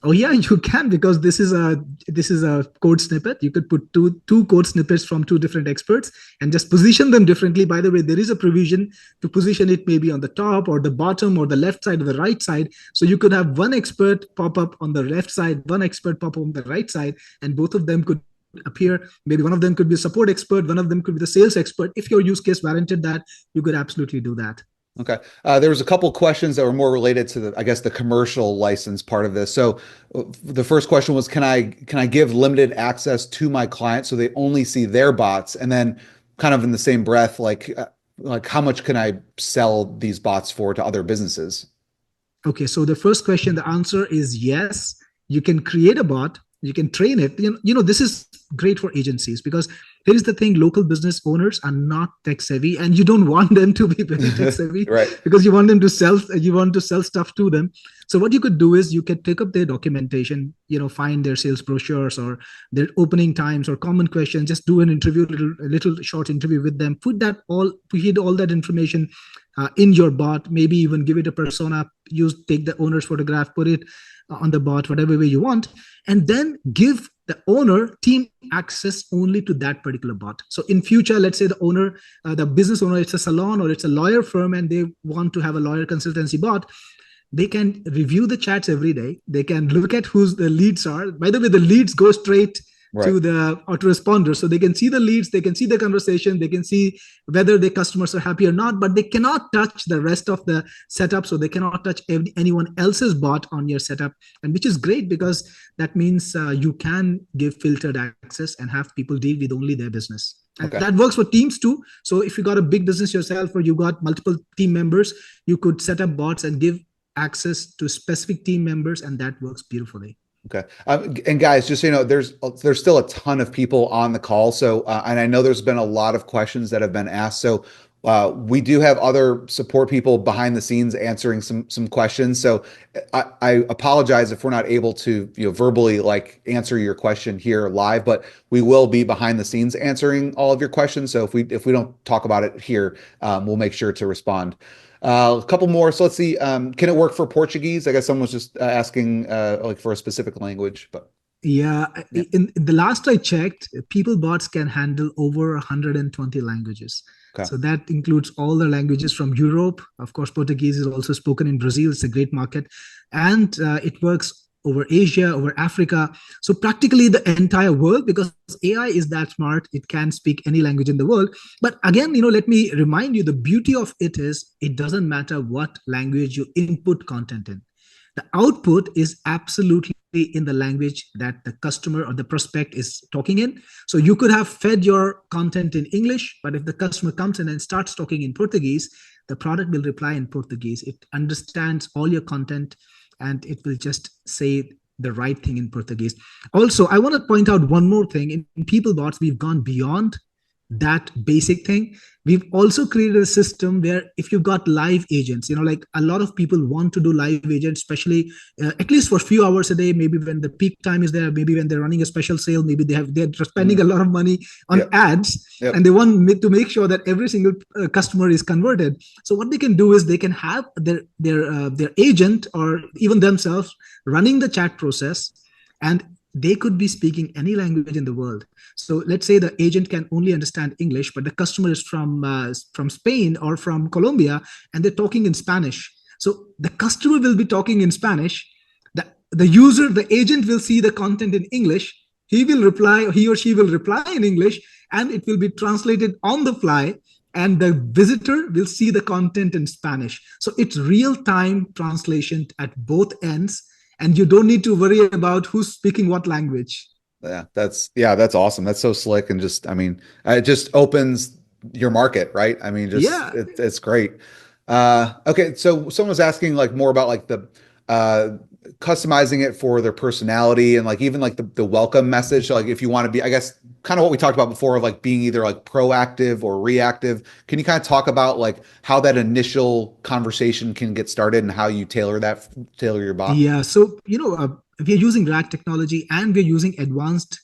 Oh yeah, you can, because this is a code snippet. You could put two code snippets from two different experts and just position them differently. By the way, there is a provision to position it maybe on the top or the bottom or the left side or the right side. So you could have one expert pop up on the left side, one expert pop up on the right side, and both of them could appear. Maybe one of them could be a support expert, one of them could be the sales expert. If your use case warranted that, you could absolutely do that. Okay. There was a couple questions that were more related to I guess, the commercial license part of this. So the first question was, can I give limited access to my clients so they only see their bots? And then kind of in the same breath, like how much can I sell these bots for to other businesses? Okay, so the first question, the answer is yes. You can create a bot, you can train it. This is great for agencies, because here is the thing: local business owners are not tech savvy, and you don't want them to be very tech savvy, Right. because you want to sell stuff to them. So what you could do is you could pick up their documentation, find their sales brochures or their opening times or common questions, just do an interview, a little short interview with them, put all that information in your bot, maybe even give it a persona, take the owner's photograph, put it on the bot, whatever way you want, and then give the owner team access only to that particular bot. So in future, let's say the business owner, it's a salon or it's a lawyer firm, and they want to have a lawyer consultancy bot. They can review the chats every day. They can look at who the leads are. By the way, the leads go straight Right. to the autoresponder. So they can see the leads, they can see the conversation, they can see whether the customers are happy or not, but they cannot touch the rest of the setup. So they cannot touch anyone else's bot on your setup. And which is great, because that means you can give filtered access and have people deal with only their business. And Okay. that works for teams too. So if you got a big business yourself, or you got multiple team members, you could set up bots and give access to specific team members, and that works beautifully. Okay. And guys, just so you know, there's still a ton of people on the call. So, and I know there's been a lot of questions that have been asked. So, we do have other support people behind the scenes answering some questions. So, I apologize if we're not able to, verbally like answer your question here live, but we will be behind the scenes answering all of your questions. So if we don't talk about it here, we'll make sure to respond. A couple more. So let's see. Can it work for Portuguese? I guess someone was just asking like for a specific language, but Yeah, yeah. in the last I checked, PeopleBots can handle over 120 languages. Okay. So that includes all the languages from Europe. Of course, Portuguese is also spoken in Brazil. It's a great market. And it works over Asia, over Africa. So practically the entire world, because AI is that smart, it can speak any language in the world. But again, let me remind you, the beauty of it is it doesn't matter what language you input content in. The output is absolutely in the language that the customer or the prospect is talking in. So you could have fed your content in English, but if the customer comes in and starts talking in Portuguese, the product will reply in Portuguese. It understands all your content, and it will just say the right thing in Portuguese. Also, I want to point out one more thing. In PeopleBots, we've gone beyond that basic thing. We've also created a system where if you've got live agents, like a lot of people want to do live agents, especially at least for a few hours a day, maybe when the peak time is there, maybe when they're running a special sale, maybe they're spending a lot of money on Yep. ads, Yep. and they want to make sure that every single customer is converted. So what they can do is they can have their agent or even themselves running the chat process, and they could be speaking any language in the world. So let's say the agent can only understand English, but the customer is from Spain or from Colombia, and they're talking in Spanish. So the customer will be talking in Spanish. The agent will see the content in English. He or she will reply in English, and it will be translated on the fly. And the visitor will see the content in Spanish. So it's real-time translation at both ends, and you don't need to worry about who's speaking what language. That's awesome. That's so slick, and just, I mean, it just opens your market, right? I mean, Yeah. it's great. Okay, so someone was asking like more about like the customizing it for their personality, and like even like the welcome message. So like if you want to be, I guess, kind of what we talked about before of like being either like proactive or reactive. Can you kind of talk about like how that initial conversation can get started and how you tailor your bot? Yeah. So, we're using RAG technology, and we're using advanced,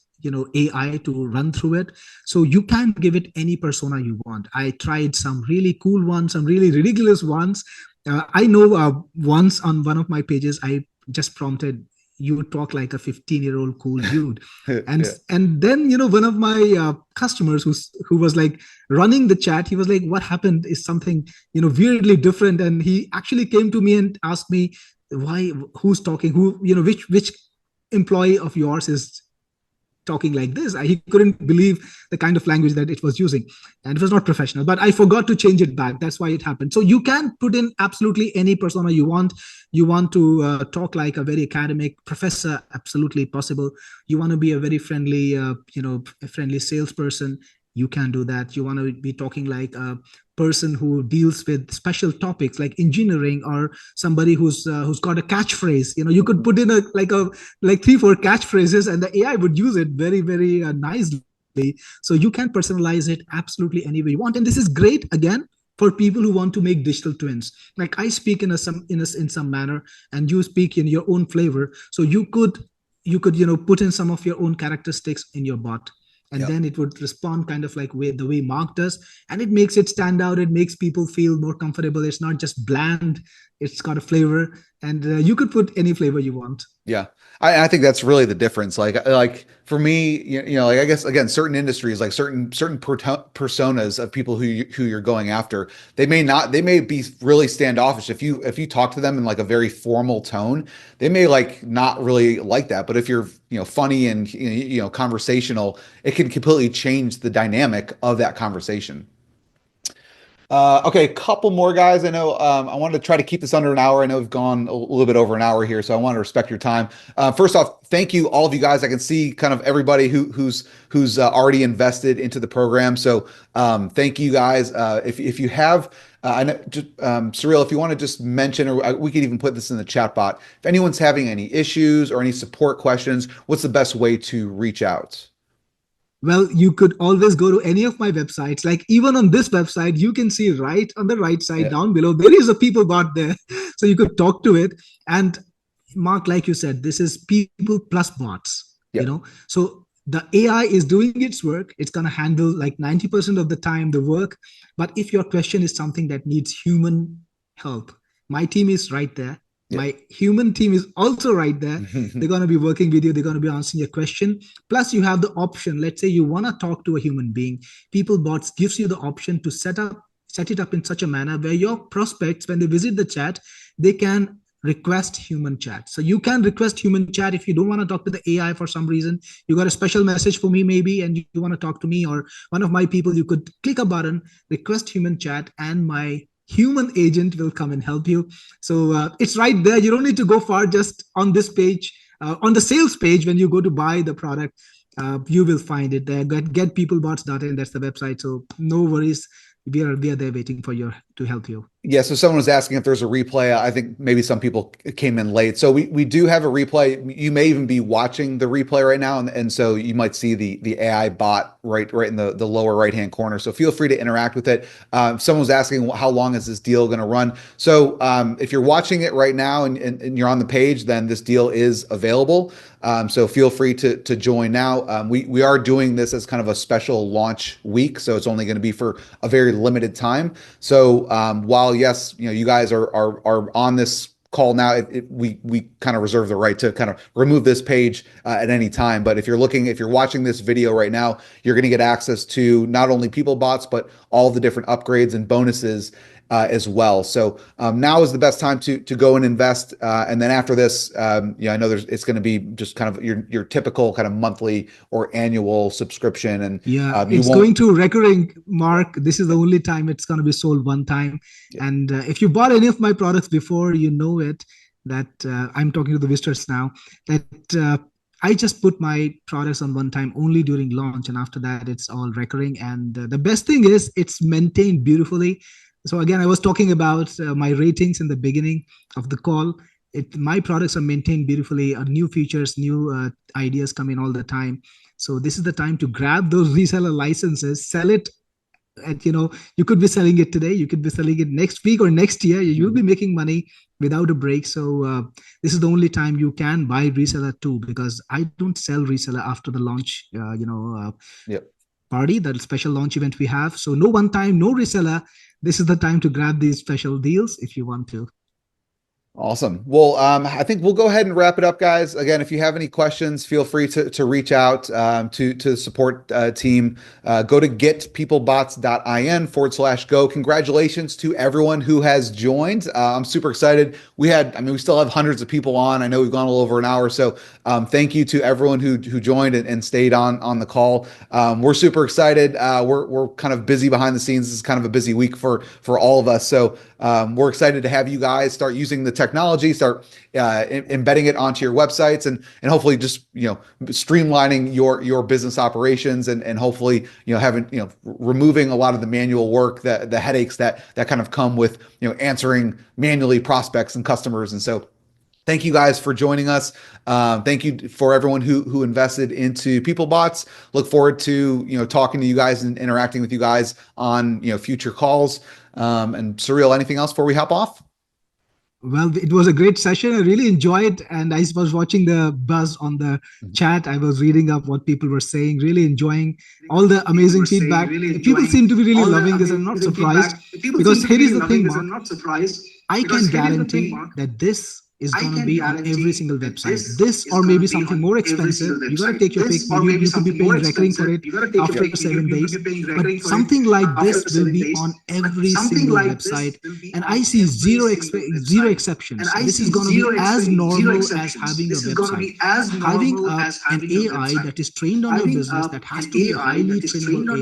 AI to run through it. So you can give it any persona you want. I tried some really cool ones, some really ridiculous ones. I know once on one of my pages, I just prompted, you talk like a 15-year-old cool dude. And Yeah. and then, one of my customers who was like running the chat, he was like, what happened is something, weirdly different. And he actually came to me and asked me, why, who's talking, who, which employee of yours is talking like this. He couldn't believe the kind of language that it was using, and it was not professional, but I forgot to change it back. That's why it happened. So you can put in absolutely any persona you want. You want to talk like a very academic professor, absolutely possible. You want to be a very friendly a friendly salesperson, you can do that. You want to be talking like a person who deals with special topics like engineering, or somebody who's got a catchphrase. You could put in a like 3-4 catchphrases, and the AI would use it very, very nicely. So you can personalize it absolutely any way you want. And this is great, again, for people who want to make digital twins. Like I speak in some manner, and you speak in your own flavor. So you could put in some of your own characteristics in your bot, and Yep. then it would respond kind of like the way Mark does, and it makes it stand out. It makes people feel more comfortable. It's not just bland, it's got a flavor, and you could put any flavor you want. Yeah. I think that's really the difference. Like for me, like I guess again, certain industries, like certain personas of people who you're going after, they may be really standoffish. If you talk to them in like a very formal tone, they may like not really like that. But if you're, funny and, conversational, it can completely change the dynamic of that conversation. Okay, a couple more guys. I know I wanted to try to keep this under an hour. I know we've gone a little bit over an hour here, so I want to respect your time. First off, thank you, all of you guys. I can see kind of everybody who's already invested into the program. So thank you guys. If you have, I know, just, Cyril, if you want to just mention, or we could even put this in the chat bot. If anyone's having any issues or any support questions, what's the best way to reach out? Well, you could always go to any of my websites. Like even on this website, you can see right on the right side Yeah. down below, there is a PeopleBot there. So you could talk to it. And Mark, like you said, this is people plus bots, Yep. So the AI is doing its work. It's going to handle like 90% of the time the work. But if your question is something that needs human help, my team is right there. Yep. My human team is also right there. They're going to be working with you. They're going to be answering your question. Plus, you have the option. Let's say you want to talk to a human being. PeopleBots gives you the option to set it up in such a manner where your prospects, when they visit the chat, they can request human chat. So you can request human chat if you don't want to talk to the AI for some reason. You got a special message for me maybe, and you want to talk to me or one of my people. You could click a button, request human chat, and my human agent will come and help you. So it's right there. You don't need to go far. Just on this page, on the sales page, when you go to buy the product, you will find it there. Getpeoplebots.in, that's the website. So no worries. We are there waiting for you to help you. Yeah, so someone was asking if there's a replay. I think maybe some people came in late. So we do have a replay. You may even be watching the replay right now, and so you might see the AI bot right in the lower right-hand corner. So feel free to interact with it. Someone was asking how long is this deal going to run? So if you're watching it right now and you're on the page, then this deal is available. So feel free to join now. We are doing this as kind of a special launch week, so it's only going to be for a very limited time. So while yes, you guys are on this call now, we kind of reserve the right to kind of remove this page at any time. But if you're watching this video right now, you're going to get access to not only PeopleBots but all the different upgrades and bonuses as well. So now is the best time to go and invest. And then after this, I know it's going to be just kind of your typical kind of monthly or annual subscription. And it's going to recurring, Mark. This is the only time it's going to be sold one time. Yeah. And if you bought any of my products before, you know it, that I'm talking to the visitors now, that I just put my products on one time only during launch. And after that, it's all recurring. And the best thing is it's maintained beautifully. So again, I was talking about my ratings in the beginning of the call. My products are maintained beautifully. New features, new ideas come in all the time. So this is the time to grab those reseller licenses, sell it. And you could be selling it today. You could be selling it next week or next year. You'll be making money without a break. So this is the only time you can buy reseller too, because I don't sell reseller after the launch. Yep. Party, that special launch event we have. So no one time, no reseller. This is the time to grab these special deals if you want to. Awesome. Well, I think we'll go ahead and wrap it up, guys. Again, if you have any questions, feel free to reach out to the support team. Go to getpeoplebots.in/go. Congratulations to everyone who has joined. I'm super excited. We still have hundreds of people on. I know we've gone a little over an hour, so thank you to everyone who joined and stayed on the call. We're super excited. We're kind of busy behind the scenes. This is kind of a busy week for all of us. So we're excited to have you guys start using the technology, start embedding it onto your websites, and hopefully just streamlining your business operations, and hopefully having removing a lot of the manual work, the headaches that kind of come with answering manually prospects and customers. And so thank you guys for joining us. Thank you for everyone who invested into PeopleBots. Look forward to talking to you guys and interacting with you guys on future calls. And Cyril, anything else before we hop off? Well, it was a great session. I really enjoyed, and I was watching the buzz on the chat. I was reading up what people were saying, really enjoying all the amazing feedback. People seem to be really loving this. I'm not surprised, because here is the thing, Mark. I can guarantee that this is going to be on every single website. This or maybe something more expensive. You got to take your pick. Maybe you could be paying recurring for it after 7 days. But something like this will be on every single website. And I see zero exceptions. This is going to be as normal as having a website. Having an AI that is trained on your business, that has to be a highly trainable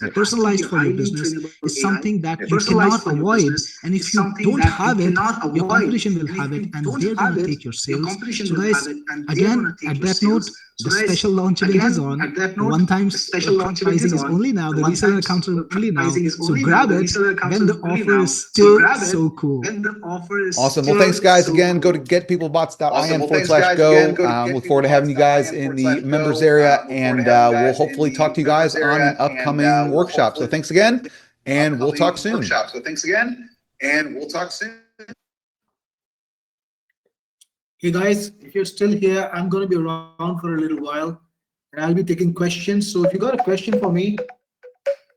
AI, personalized for your business, is something that you cannot avoid. And if you don't have it, your competition will have it, and they're going to take your sales. So guys, again, at that note, the special launch event is on. One-time pricing is only now. The reseller accounts are only now. So grab it when the offer is still so cool. Awesome. Well, thanks, guys. Again, go to getpeoplebots.in/go. Look forward to having you guys in the members area, and we'll hopefully talk to you guys on an upcoming workshop. So thanks again, and we'll talk soon. Hey guys, if you're still here, I'm going to be around for a little while, and I'll be taking questions. So if you got a question for me,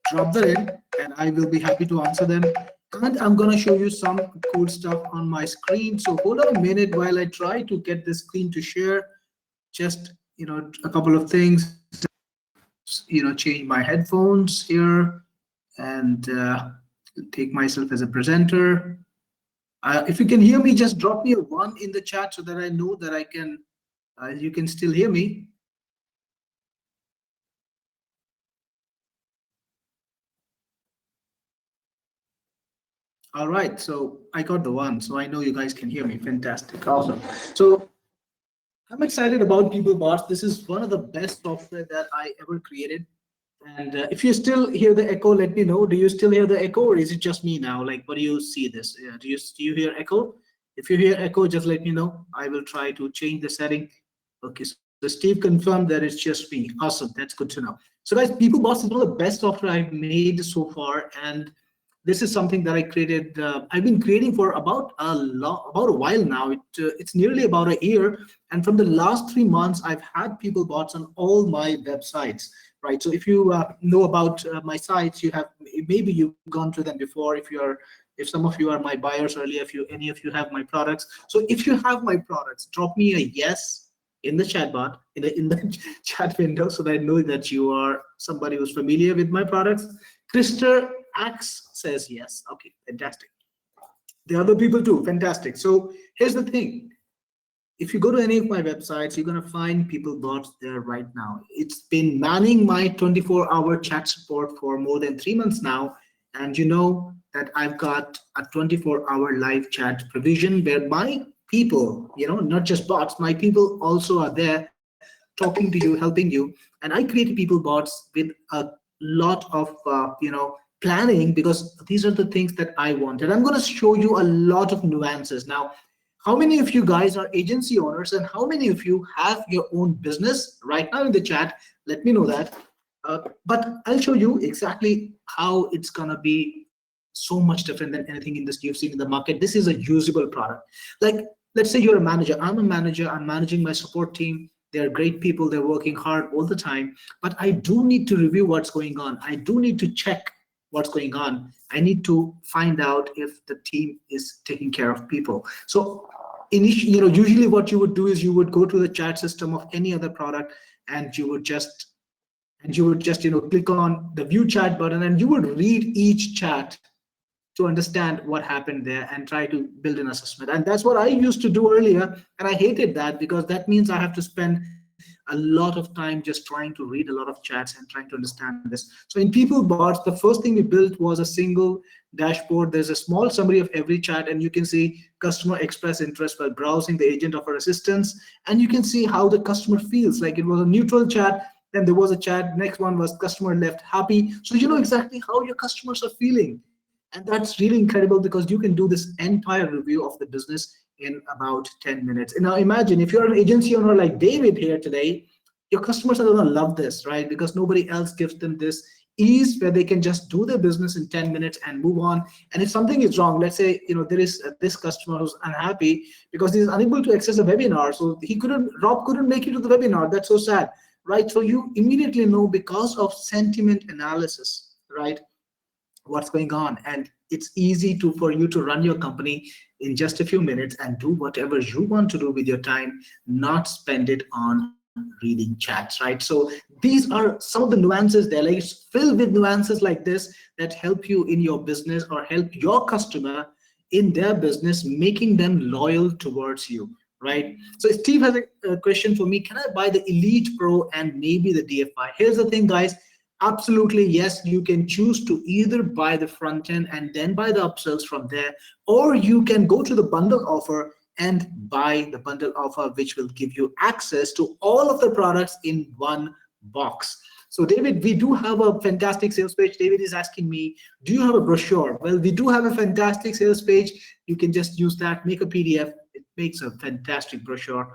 drop that in and I will be happy to answer them. And I'm going to show you some cool stuff on my screen. So hold on a minute while I try to get the screen to share. Just, a couple of things, change my headphones here and take myself as a presenter. If you can hear me, just drop me a 1 in the chat so that I know that I can, you can still hear me. All right, so I got the 1, so I know you guys can hear me. Fantastic, awesome. So I'm excited about PeopleBots. This is one of the best software that I ever created. And if you still hear the echo, let me know. Do you still hear the echo, or is it just me now? Like, what do you see this? Do you hear echo? If you hear echo, just let me know. I will try to change the setting. Okay, so Steve confirmed that it's just me. Awesome, that's good to know. So guys, PeopleBots is one of the best software I've made so far, and this is something that I created. I've been creating for about a while now. It's nearly about a year, and from the last 3 months, I've had PeopleBots on all my websites. Right. So if you know about my sites, maybe you've gone to them before. If some of you are my buyers earlier, if any of you have my products. So if you have my products, drop me a yes in the chat bot, in the chat window, so that I know that you are somebody who's familiar with my products. Krister Axe says yes. Okay, fantastic. The other people too, fantastic. So here's the thing. If you go to any of my websites, you're going to find PeopleBots there right now. It's been manning my 24-hour chat support for more than 3 months now. And you know that I've got a 24-hour live chat provision where my people, not just bots, my people also are there talking to you, helping you. And I created PeopleBots with a lot of, planning, because these are the things that I wanted. I'm going to show you a lot of nuances. Now, how many of you guys are agency owners, and how many of you have your own business right now in the chat? Let me know that. But I'll show you exactly how it's going to be so much different than anything in this you've seen in the market. This is a usable product. Like, let's say you're a manager. I'm a manager. I'm managing my support team. They're great people. They're working hard all the time. But I do need to review what's going on. I do need to check what's going on. I need to find out if the team is taking care of people. So usually what you would do is you would go to the chat system of any other product, and you would just click on the view chat button, and you would read each chat to understand what happened there and try to build an assessment. And that's what I used to do earlier, and I hated that, because that means I have to spend a lot of time just trying to read a lot of chats and trying to understand this. So in PeopleBots, the first thing we built was a single dashboard. There's a small summary of every chat, and you can see customer express interest while browsing the agent offer assistance, and you can see how the customer feels. Like, it was a neutral chat, then there was a chat, next one was customer left happy. So you know exactly how your customers are feeling. And that's really incredible, because you can do this entire review of the business in about 10 minutes. And now imagine if you're an agency owner like David here today, your customers are going to love this, right? Because nobody else gives them this ease where they can just do their business in 10 minutes and move on. And if something is wrong, let's say, there is this customer who's unhappy because he's unable to access a webinar. So Rob couldn't make it to the webinar. That's so sad, right? So you immediately know, because of sentiment analysis, right, what's going on. And it's easy for you to run your company in just a few minutes and do whatever you want to do with your time, not spend it on reading chats, right? So these are some of the nuances there. Like, it's filled with nuances like this that help you in your business, or help your customer in their business, making them loyal towards you, right? So Steve has a question for me. Can I buy the Elite Pro and maybe the DFI? Here's the thing, guys. Absolutely, yes, you can choose to either buy the front end and then buy the upsells from there, or you can go to the bundle offer and buy the bundle offer, which will give you access to all of the products in one box. So David, we do have a fantastic sales page. David is asking me, do you have a brochure? Well, we do have a fantastic sales page. You can just use that, make a PDF. It makes a fantastic brochure.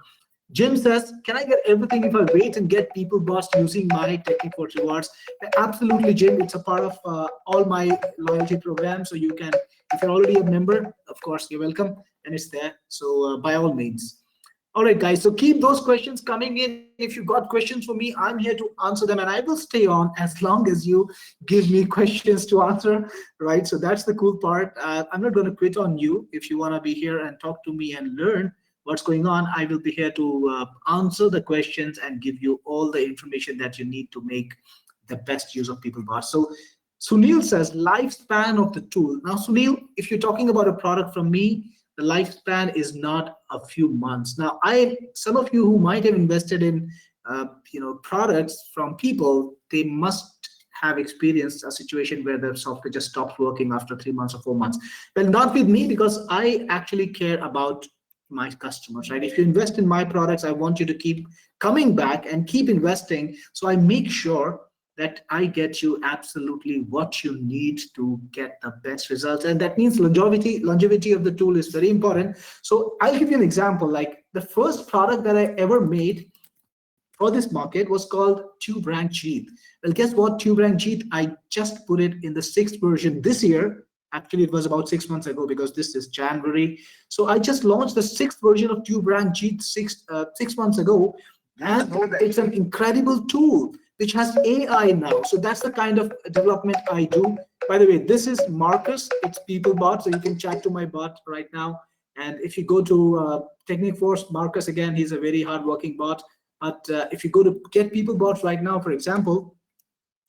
Jim says, can I get everything if I wait and get PeopleBots using my technique for rewards? Absolutely, Jim. It's a part of all my loyalty programs. So you can, if you're already a member, of course, you're welcome, and it's there. So by all means. All right, guys. So keep those questions coming in. If you've got questions for me, I'm here to answer them, and I will stay on as long as you give me questions to answer, right? So that's the cool part. I'm not going to quit on you. If you want to be here and talk to me and learn what's going on, I will be here to answer the questions and give you all the information that you need to make the best use of PeopleBots. So Sunil says, lifespan of the tool. Now, Sunil, if you're talking about a product from me, the lifespan is not a few months. Now, some of you who might have invested in products from people, they must have experienced a situation where the software just stops working after 3 months or 4 months. Well, not with me, because I actually care about my customers, right? If you invest in my products, I want you to keep coming back and keep investing. So I make sure that I get you absolutely what you need to get the best results. And that means longevity of the tool is very important. So I'll give you an example. Like, the first product that I ever made for this market was called TubeRank Jeet. Well, guess what? TubeRank Jeet, I just put it in the 6th version this year. Actually, it was about 6 months ago, because this is January. So I just launched the 6th version of TubeRank Jeet 6 months ago. And it's an incredible tool which has AI now. So that's the kind of development I do. By the way, this is Marcus. It's PeopleBot. So you can chat to my bot right now. And if you go to Technic Force, Marcus, again, he's a very hardworking bot. But if you go to get PeopleBots right now, for example,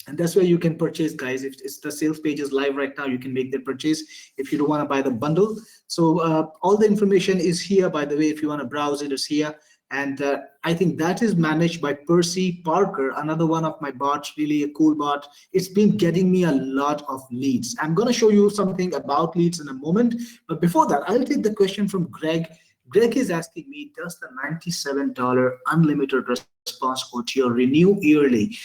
and that's where you can purchase, guys. If it's the sales page is live right now, you can make the purchase if you don't want to buy the bundle. So all the information is here, by the way. If you want to browse it, it's here. And I think that is managed by Percy Parker, another one of my bots, really a cool bot. It's been getting me a lot of leads. I'm going to show you something about leads in a moment. But before that, I'll take the question from Greg. Greg is asking me, does the $97 unlimited response OTO renew yearly?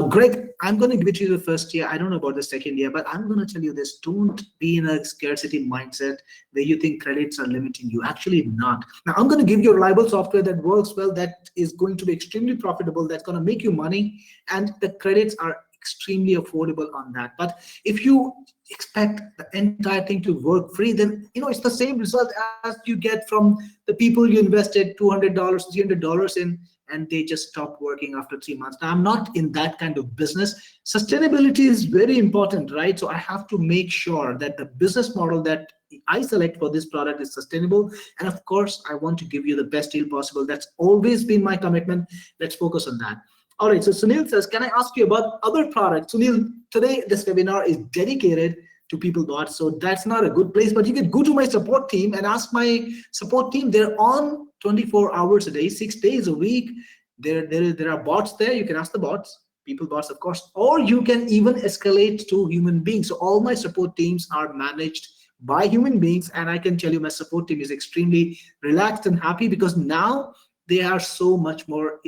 Greg, I'm going to give it to you the first year. I don't know about the second year, but I'm going to tell you this. Don't be in a scarcity mindset where you think credits are limiting you. Actually not. Now, I'm going to give you a reliable software that works well, that is going to be extremely profitable, that's going to make you money, and the credits are extremely affordable on that. But if you expect the entire thing to work free, then it's the same result as you get from the people you invested $200, $300 in, and they just stop working after 3 months. Now, I'm not in that kind of business. Sustainability is very important, right? So I have to make sure that the business model that I select for this product is sustainable. And of course, I want to give you the best deal possible. That's always been my commitment. Let's focus on that. All right, so Sunil says, can I ask you about other products? Sunil, today this webinar is dedicated to PeopleBots, so that's not a good place, but you can go to my support team and ask my support team. They're on 24 hours a day, 6 days a week. There are bots there. You can ask the bots, PeopleBots, of course, or you can even escalate to human beings. So all my support teams are managed by human beings, and I can tell you my support team is extremely relaxed and happy, because now they are it's so much more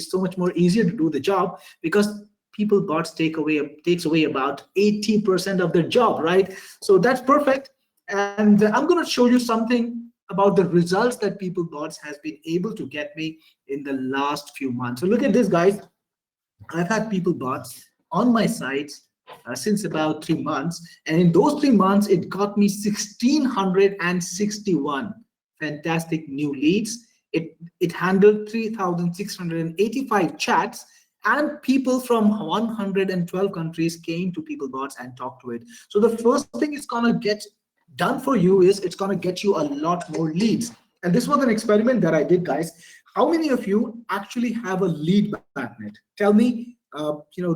easier to do the job, because PeopleBots takes away about 80% of their job, right? So that's perfect. And I'm going to show you something about the results that PeopleBots has been able to get me in the last few months. So look at this, guys. I've had PeopleBots on my site since about 3 months, and in those 3 months, it got me 1,661 fantastic new leads. It handled 3,685 chats, and people from 112 countries came to PeopleBots and talked to it. So the first thing it's going to get done for you is it's going to get you a lot more leads. And this was an experiment that I did, guys. How many of you actually have a lead magnet? Tell me,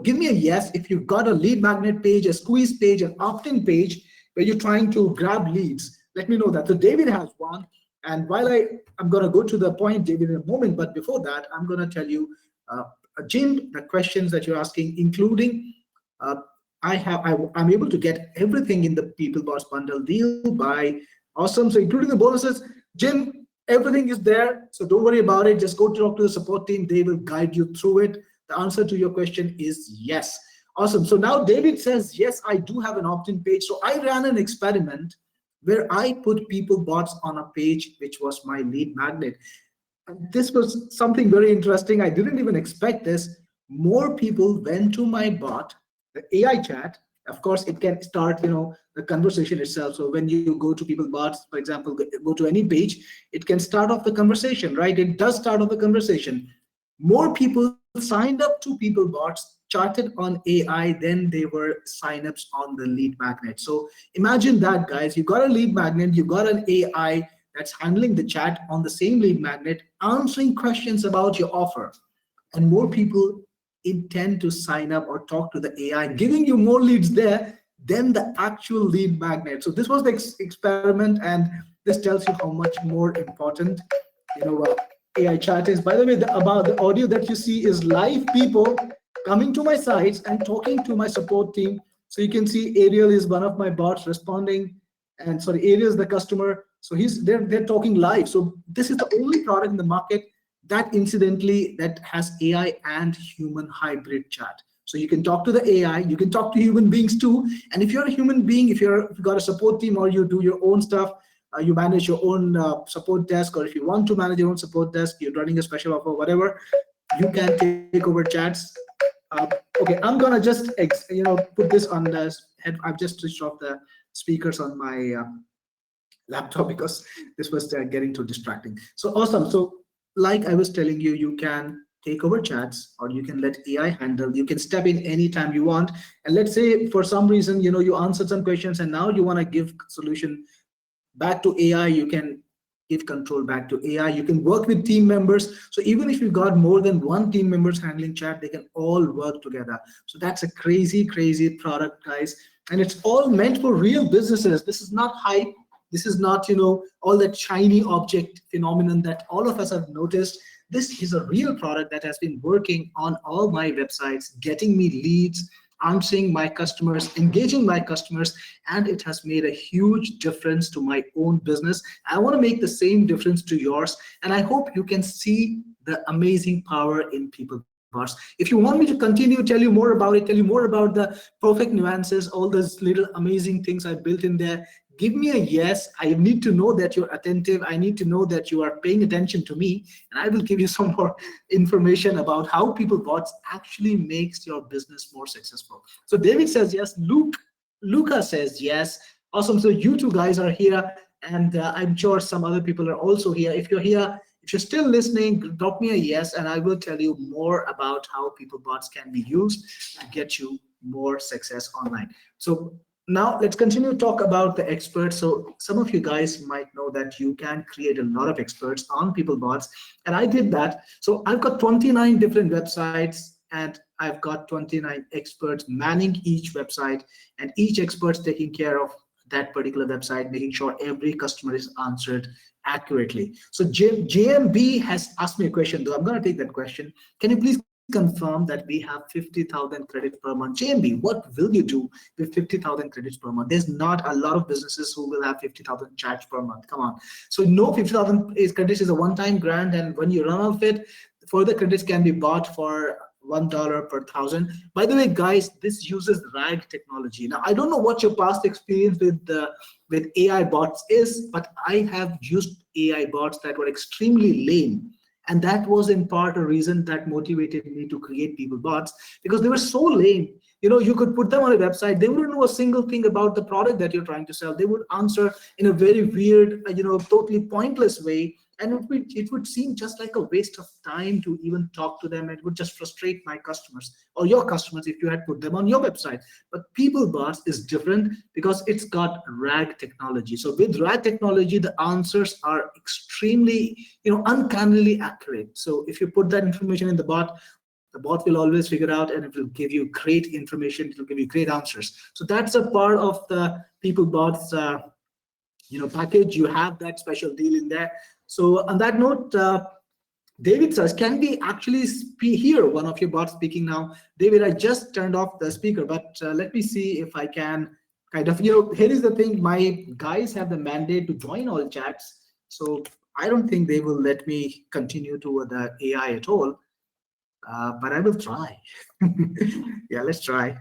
give me a yes if you've got a lead magnet page, a squeeze page, an opt-in page where you're trying to grab leads. Let me know that. So David has one. And while I'm going to go to the point, David, in a moment, but before that, I'm going to tell you, Jim, the questions that you're asking, including I'm able to get everything in the PeopleBots bundle deal by awesome. So including the bonuses, Jim, everything is there. So don't worry about it. Just go talk to the support team. They will guide you through it. The answer to your question is yes. Awesome. So now David says, yes, I do have an opt-in page. So I ran an experiment where I put PeopleBots on a page which was my lead magnet. And this was something very interesting. I didn't even expect this. More people went to my bot, the AI chat. Of course, it can start, the conversation itself. So when you go to PeopleBots, for example, go to any page, it can start off the conversation, right? It does start off the conversation. More people signed up to PeopleBots, charted on AI, than they were signups on the lead magnet. So imagine that, guys. You got a lead magnet, you got an AI that's handling the chat on the same lead magnet, answering questions about your offer. And more people intend to sign up or talk to the AI, giving you more leads there than the actual lead magnet. So this was the experiment, and this tells you how much more important, AI chat is. By the way, about the audio that you see is live people coming to my sites and talking to my support team. So you can see Ariel is one of my bots responding, and sorry, Ariel is the customer. So they're talking live. So this is the only product in the market that incidentally that has AI and human hybrid chat. So you can talk to the AI, you can talk to human beings too. And if you're a human being, if you've got a support team, or you do your own stuff, you manage your own support desk, or if you want to manage your own support desk, you're running a special offer, whatever, you can take over chats. Okay, I'm gonna just put this on the head. I've just switched off the speakers on my laptop because this was getting too distracting. So awesome. So like I was telling you, you can take over chats, or you can let AI handle. You can step in anytime you want. And let's say for some reason, you answered some questions and now you want to give solution back to AI. You can give control back to AI. You can work with team members. So even if you've got more than one team members handling chat, they can all work together. So that's a crazy, crazy product, guys. And it's all meant for real businesses. This is not hype. This is not, all that shiny object phenomenon that all of us have noticed. This is a real product that has been working on all my websites, getting me leads, answering my customers, engaging my customers, and it has made a huge difference to my own business. I want to make the same difference to yours, and I hope you can see the amazing power in PeopleBots. If you want me to continue, tell you more about it, tell you more about the perfect nuances, all those little amazing things I built in there, give me a yes. I need to know that you're attentive. I need to know that you are paying attention to me, and I will give you some more information about how PeopleBots actually makes your business more successful. So David says yes. Luca says yes. Awesome. So you two guys are here, and I'm sure some other people are also here. If you're here, If you're still listening, drop me a yes, and I will tell you more about how PeopleBots can be used to get you more success online. So now let's continue to talk about the experts. So some of you guys might know that you can create a lot of experts on PeopleBots, and I did that. So I've got 29 different websites, and I've got 29 experts manning each website, and each expert's taking care of that particular website, making sure every customer is answered accurately. So JMB has asked me a question, though I'm going to take that question. Can you please confirm that we have 50,000 credits per month? JMB, what will you do with 50,000 credits per month? There's not a lot of businesses who will have 50,000 chats per month. Come on. So no, 50,000 credits is a one-time grant, and when you run out of it, further credits can be bought for $1 per thousand. By the way, guys, this uses RAG technology. Now, I don't know what your past experience with AI bots is, but I have used AI bots that were extremely lame. And that was in part a reason that motivated me to create PeopleBots, because they were so lame. You know, you could put them on a website, they wouldn't know a single thing about the product that you're trying to sell. They would answer in a very weird, totally pointless way. And it would seem just like a waste of time to even talk to them. It would just frustrate my customers or your customers if you had put them on your website. But PeopleBots is different because it's got RAG technology. So with RAG technology, the answers are extremely, uncannily accurate. So if you put that information in the bot will always figure out, and it will give you great information. It will give you great answers. So that's a part of the PeopleBots package. You have that special deal in there. So on that note, David says, can we actually hear one of your bots speaking now? David, I just turned off the speaker, but let me see if I can kind of, here is the thing, my guys have the mandate to join all chats. So I don't think they will let me continue to the AI at all, but I will try. Yeah, let's try.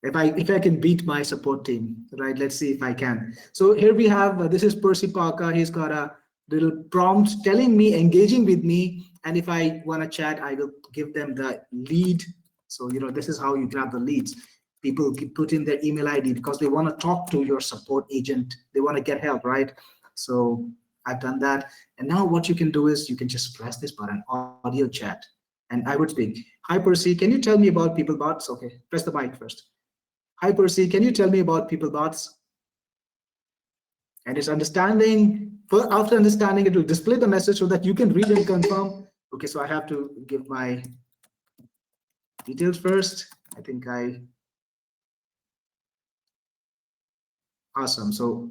If I can beat my support team, right? Let's see if I can. So here we have, this is Percy Parker. He's got a little prompt telling me, engaging with me. And if I want to chat, I will give them the lead. So, this is how you grab the leads. People put in their email ID because they want to talk to your support agent. They want to get help, right? So I've done that. And now what you can do is you can just press this button, audio chat, and I would speak. Hi, Percy, can you tell me about PeopleBots? Okay, press the mic first. Hi, Percy, can you tell me about PeopleBots? And it's understanding. After understanding, it will display the message so that you can read and confirm. Okay, so I have to give my details first. I think awesome. So,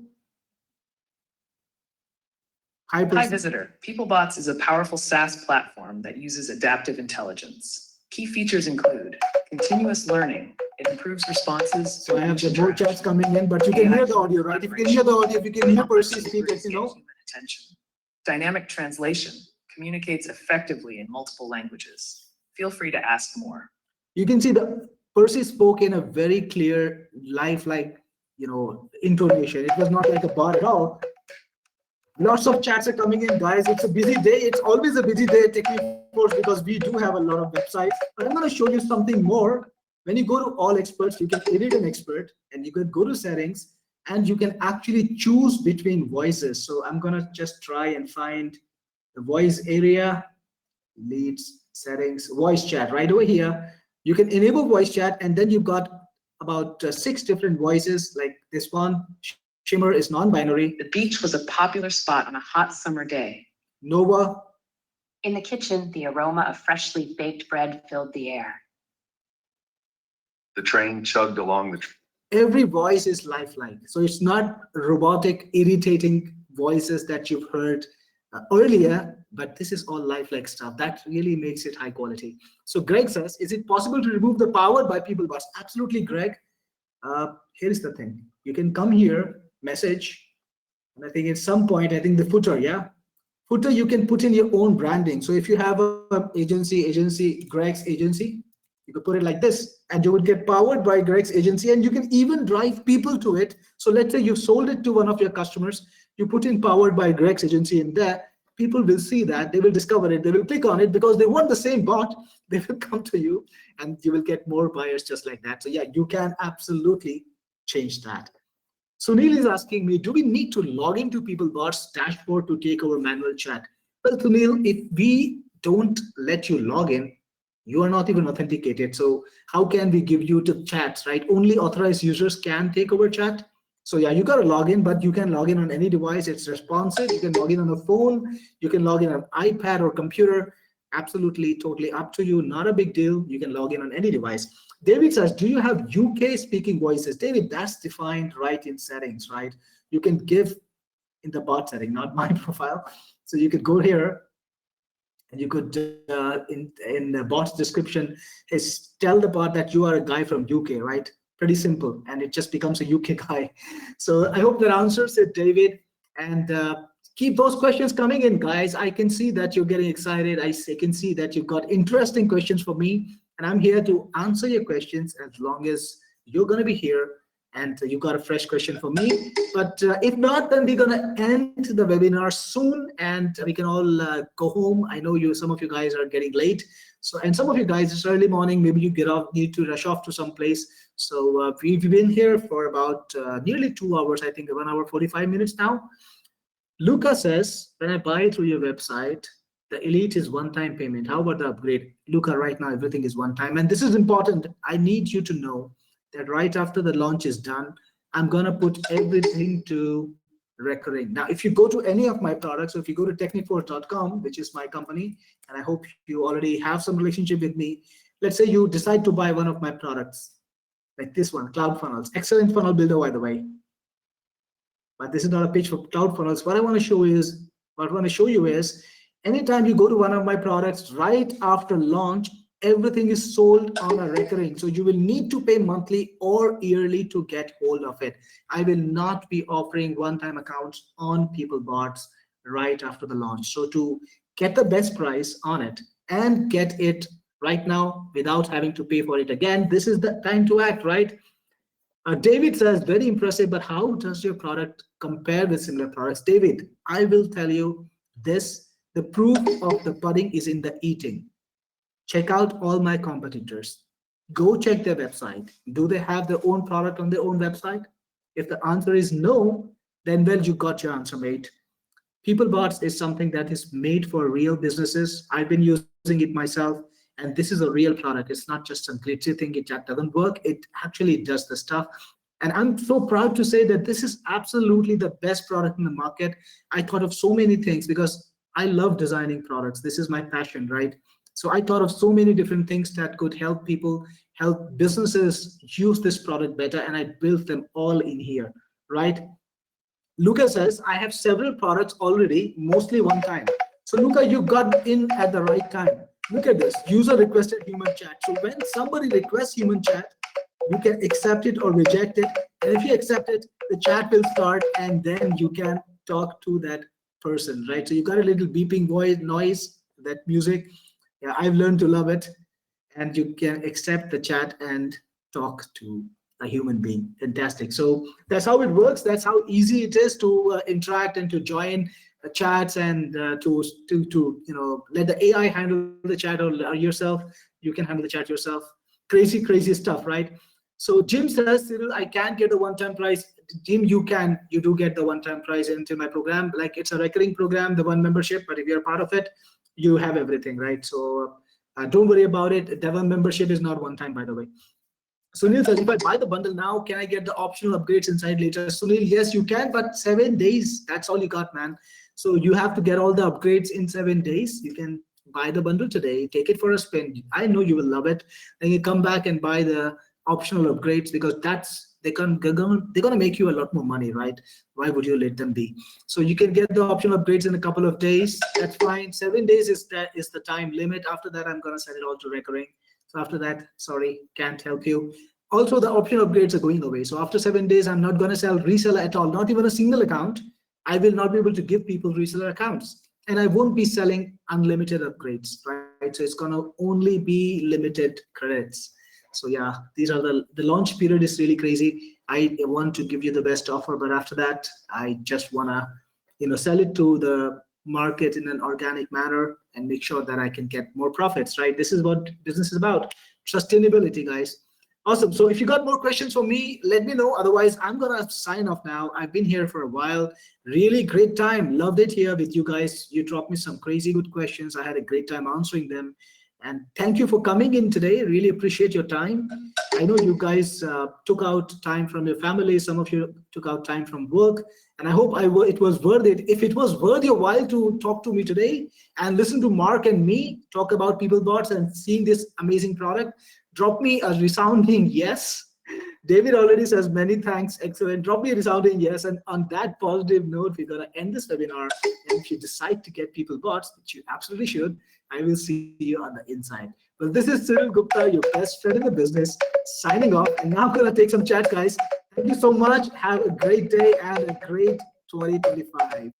hi, visitor. PeopleBots is a powerful SaaS platform that uses adaptive intelligence. Key features include continuous learning. It improves responses. So I have the more chats coming in, but you can hear the audio, right? If you can hear the audio, if you can hear Percy speak, human attention. Dynamic translation communicates effectively in multiple languages. Feel free to ask more. You can see the Percy spoke in a very clear, lifelike, intonation. It was not like a bot at all. Lots of chats are coming in, guys. It's a busy day. It's always a busy day at Techniforce because we do have a lot of websites. But I'm going to show you something more. When you go to all experts, you can edit an expert, and you can go to settings, and you can actually choose between voices. So I'm going to just try and find the voice area, leads, settings, voice chat right over here. You can enable voice chat, and then you've got about 6 different voices like this one. Shimmer is non-binary. The beach was a popular spot on a hot summer day. Nova. In the kitchen, the aroma of freshly baked bread filled the air. The train chugged along the Every voice is lifelike. So it's not robotic, irritating voices that you've heard earlier, but this is all lifelike stuff. That really makes it high quality. So Greg says, is it possible to remove the powered by PeopleBots? Absolutely, Greg. Here's the thing. You can come here, message, and I think at some point, I think the footer, yeah? Footer, you can put in your own branding. So if you have an agency, Greg's agency, you could put it like this, and you would get powered by Greg's agency, and you can even drive people to it. So let's say you've sold it to one of your customers, you put in powered by Greg's agency in there, people will see that, they will discover it, they will click on it because they want the same bot, they will come to you, and you will get more buyers just like that. So yeah, you can absolutely change that. Sunil is asking me, do we need to log into PeopleBots dashboard to take over manual chat? Well, Sunil, if we don't let you log in, you are not even authenticated. So how can we give you the chats, right? Only authorized users can take over chat. So yeah, you got to log in, but you can log in on any device. It's responsive. You can log in on a phone. You can log in on iPad or computer. Absolutely, totally up to you. Not a big deal. You can log in on any device. David says, do you have UK speaking voices? David, that's defined right in settings, right? You can give in the bot setting, not my profile. So you could go here and you could, in the bot's description, is tell the bot that you are a guy from UK, right? Pretty simple. And it just becomes a UK guy. So I hope that answers it, David. And keep those questions coming in, guys. I can see that you're getting excited. I can see that you've got interesting questions for me. And I'm here to answer your questions as long as you're going to be here and you got a fresh question for me. But if not, then we're going to end the webinar soon and we can all go home. I know some of you guys are getting late. So, and some of you guys, it's early morning, maybe you need to rush off to some place. So we've been here for about nearly 2 hours, I think 1 hour, 45 minutes now. Luca says, when I buy through your website, the elite is one-time payment. How about the upgrade? Luca, right now, everything is one-time. And this is important. I need you to know that right after the launch is done, I'm going to put everything to recurring. Now, if you go to any of my products, so if you go to techniforce.com, which is my company, and I hope you already have some relationship with me, let's say you decide to buy one of my products, like this one, Cloud Funnels. Excellent funnel builder, by the way. But this is not a pitch for Cloud Funnels. What I want to show you is, anytime you go to one of my products right after launch, everything is sold on a recurring. So you will need to pay monthly or yearly to get hold of it. I will not be offering one-time accounts on PeopleBots right after the launch. So to get the best price on it and get it right now without having to pay for it again, this is the time to act, right? David says, very impressive, but how does your product compare with similar products? David, I will tell you this, the proof of the pudding is in the eating. Check out all my competitors. Go check their website. Do they have their own product on their own website? If the answer is no, then well, you got your answer, mate. PeopleBots is something that is made for real businesses. I've been using it myself, and this is a real product. It's not just a glitchy thing that doesn't work. It actually does the stuff. And I'm so proud to say that this is absolutely the best product in the market. I thought of so many things because I love designing products. This is my passion, right? So I thought of so many different things that could help people, help businesses use this product better, and I built them all in here, right? Luca says, I have several products already, mostly one time. So Luca, you got in at the right time. Look at this, user requested human chat. So when somebody requests human chat, you can accept it or reject it. And if you accept it, the chat will start and then you can talk to that person, right? So you got a little beeping voice noise, that music. Yeah, I've learned to love it. And you can accept the chat and talk to a human being. Fantastic. So that's how it works. That's how easy it is to interact and to join chats and to let the AI handle the chat or yourself. You can handle the chat yourself. Crazy stuff, right? So Jim says, Cyril, I can't get a one-time price. Jim, you do get the one-time price into my program. Like it's a recurring program, the one membership, but if you're part of it, you have everything, right? So don't worry about it. The one membership is not one time, by the way. Sunil says, if I buy the bundle now, can I get the optional upgrades inside later? Sunil, yes, you can, but 7 days, that's all you got, man. So you have to get all the upgrades in 7 days. You can buy the bundle today, take it for a spin. I know you will love it. Then you come back and buy the optional upgrades because they're gonna make you a lot more money, right? Why would you let them be? So you can get the optional upgrades in a couple of days. That's fine. 7 days is the time limit. After that, I'm gonna set it all to recurring. So after that, sorry, can't help you. Also, the optional upgrades are going away. So after 7 days, I'm not gonna sell reseller at all, not even a single account. I will not be able to give people reseller accounts. And I won't be selling unlimited upgrades, right? So it's gonna only be limited credits. So yeah, these are the launch period is really crazy. I want to give you the best offer, but after that, I just wanna, sell it to the market in an organic manner and make sure that I can get more profits, right? This is what business is about. Sustainability, guys. Awesome. So if you got more questions for me, let me know. Otherwise, I'm going to sign off now. I've been here for a while. Really great time. Loved it here with you guys. You dropped me some crazy good questions. I had a great time answering them. And thank you for coming in today. Really appreciate your time. I know you guys took out time from your family. Some of you took out time from work. And I hope it was worth it. If it was worth your while to talk to me today and listen to Mark and me talk about PeopleBots and seeing this amazing product, drop me a resounding yes. David already says many thanks, excellent. Drop me a resounding yes. And on that positive note, we're going to end this webinar. And if you decide to get PeopleBots, which you absolutely should, I will see you on the inside. Well, this is Cyril Gupta, your best friend in the business, signing off. And now I'm going to take some chat, guys. Thank you so much. Have a great day and a great 2025.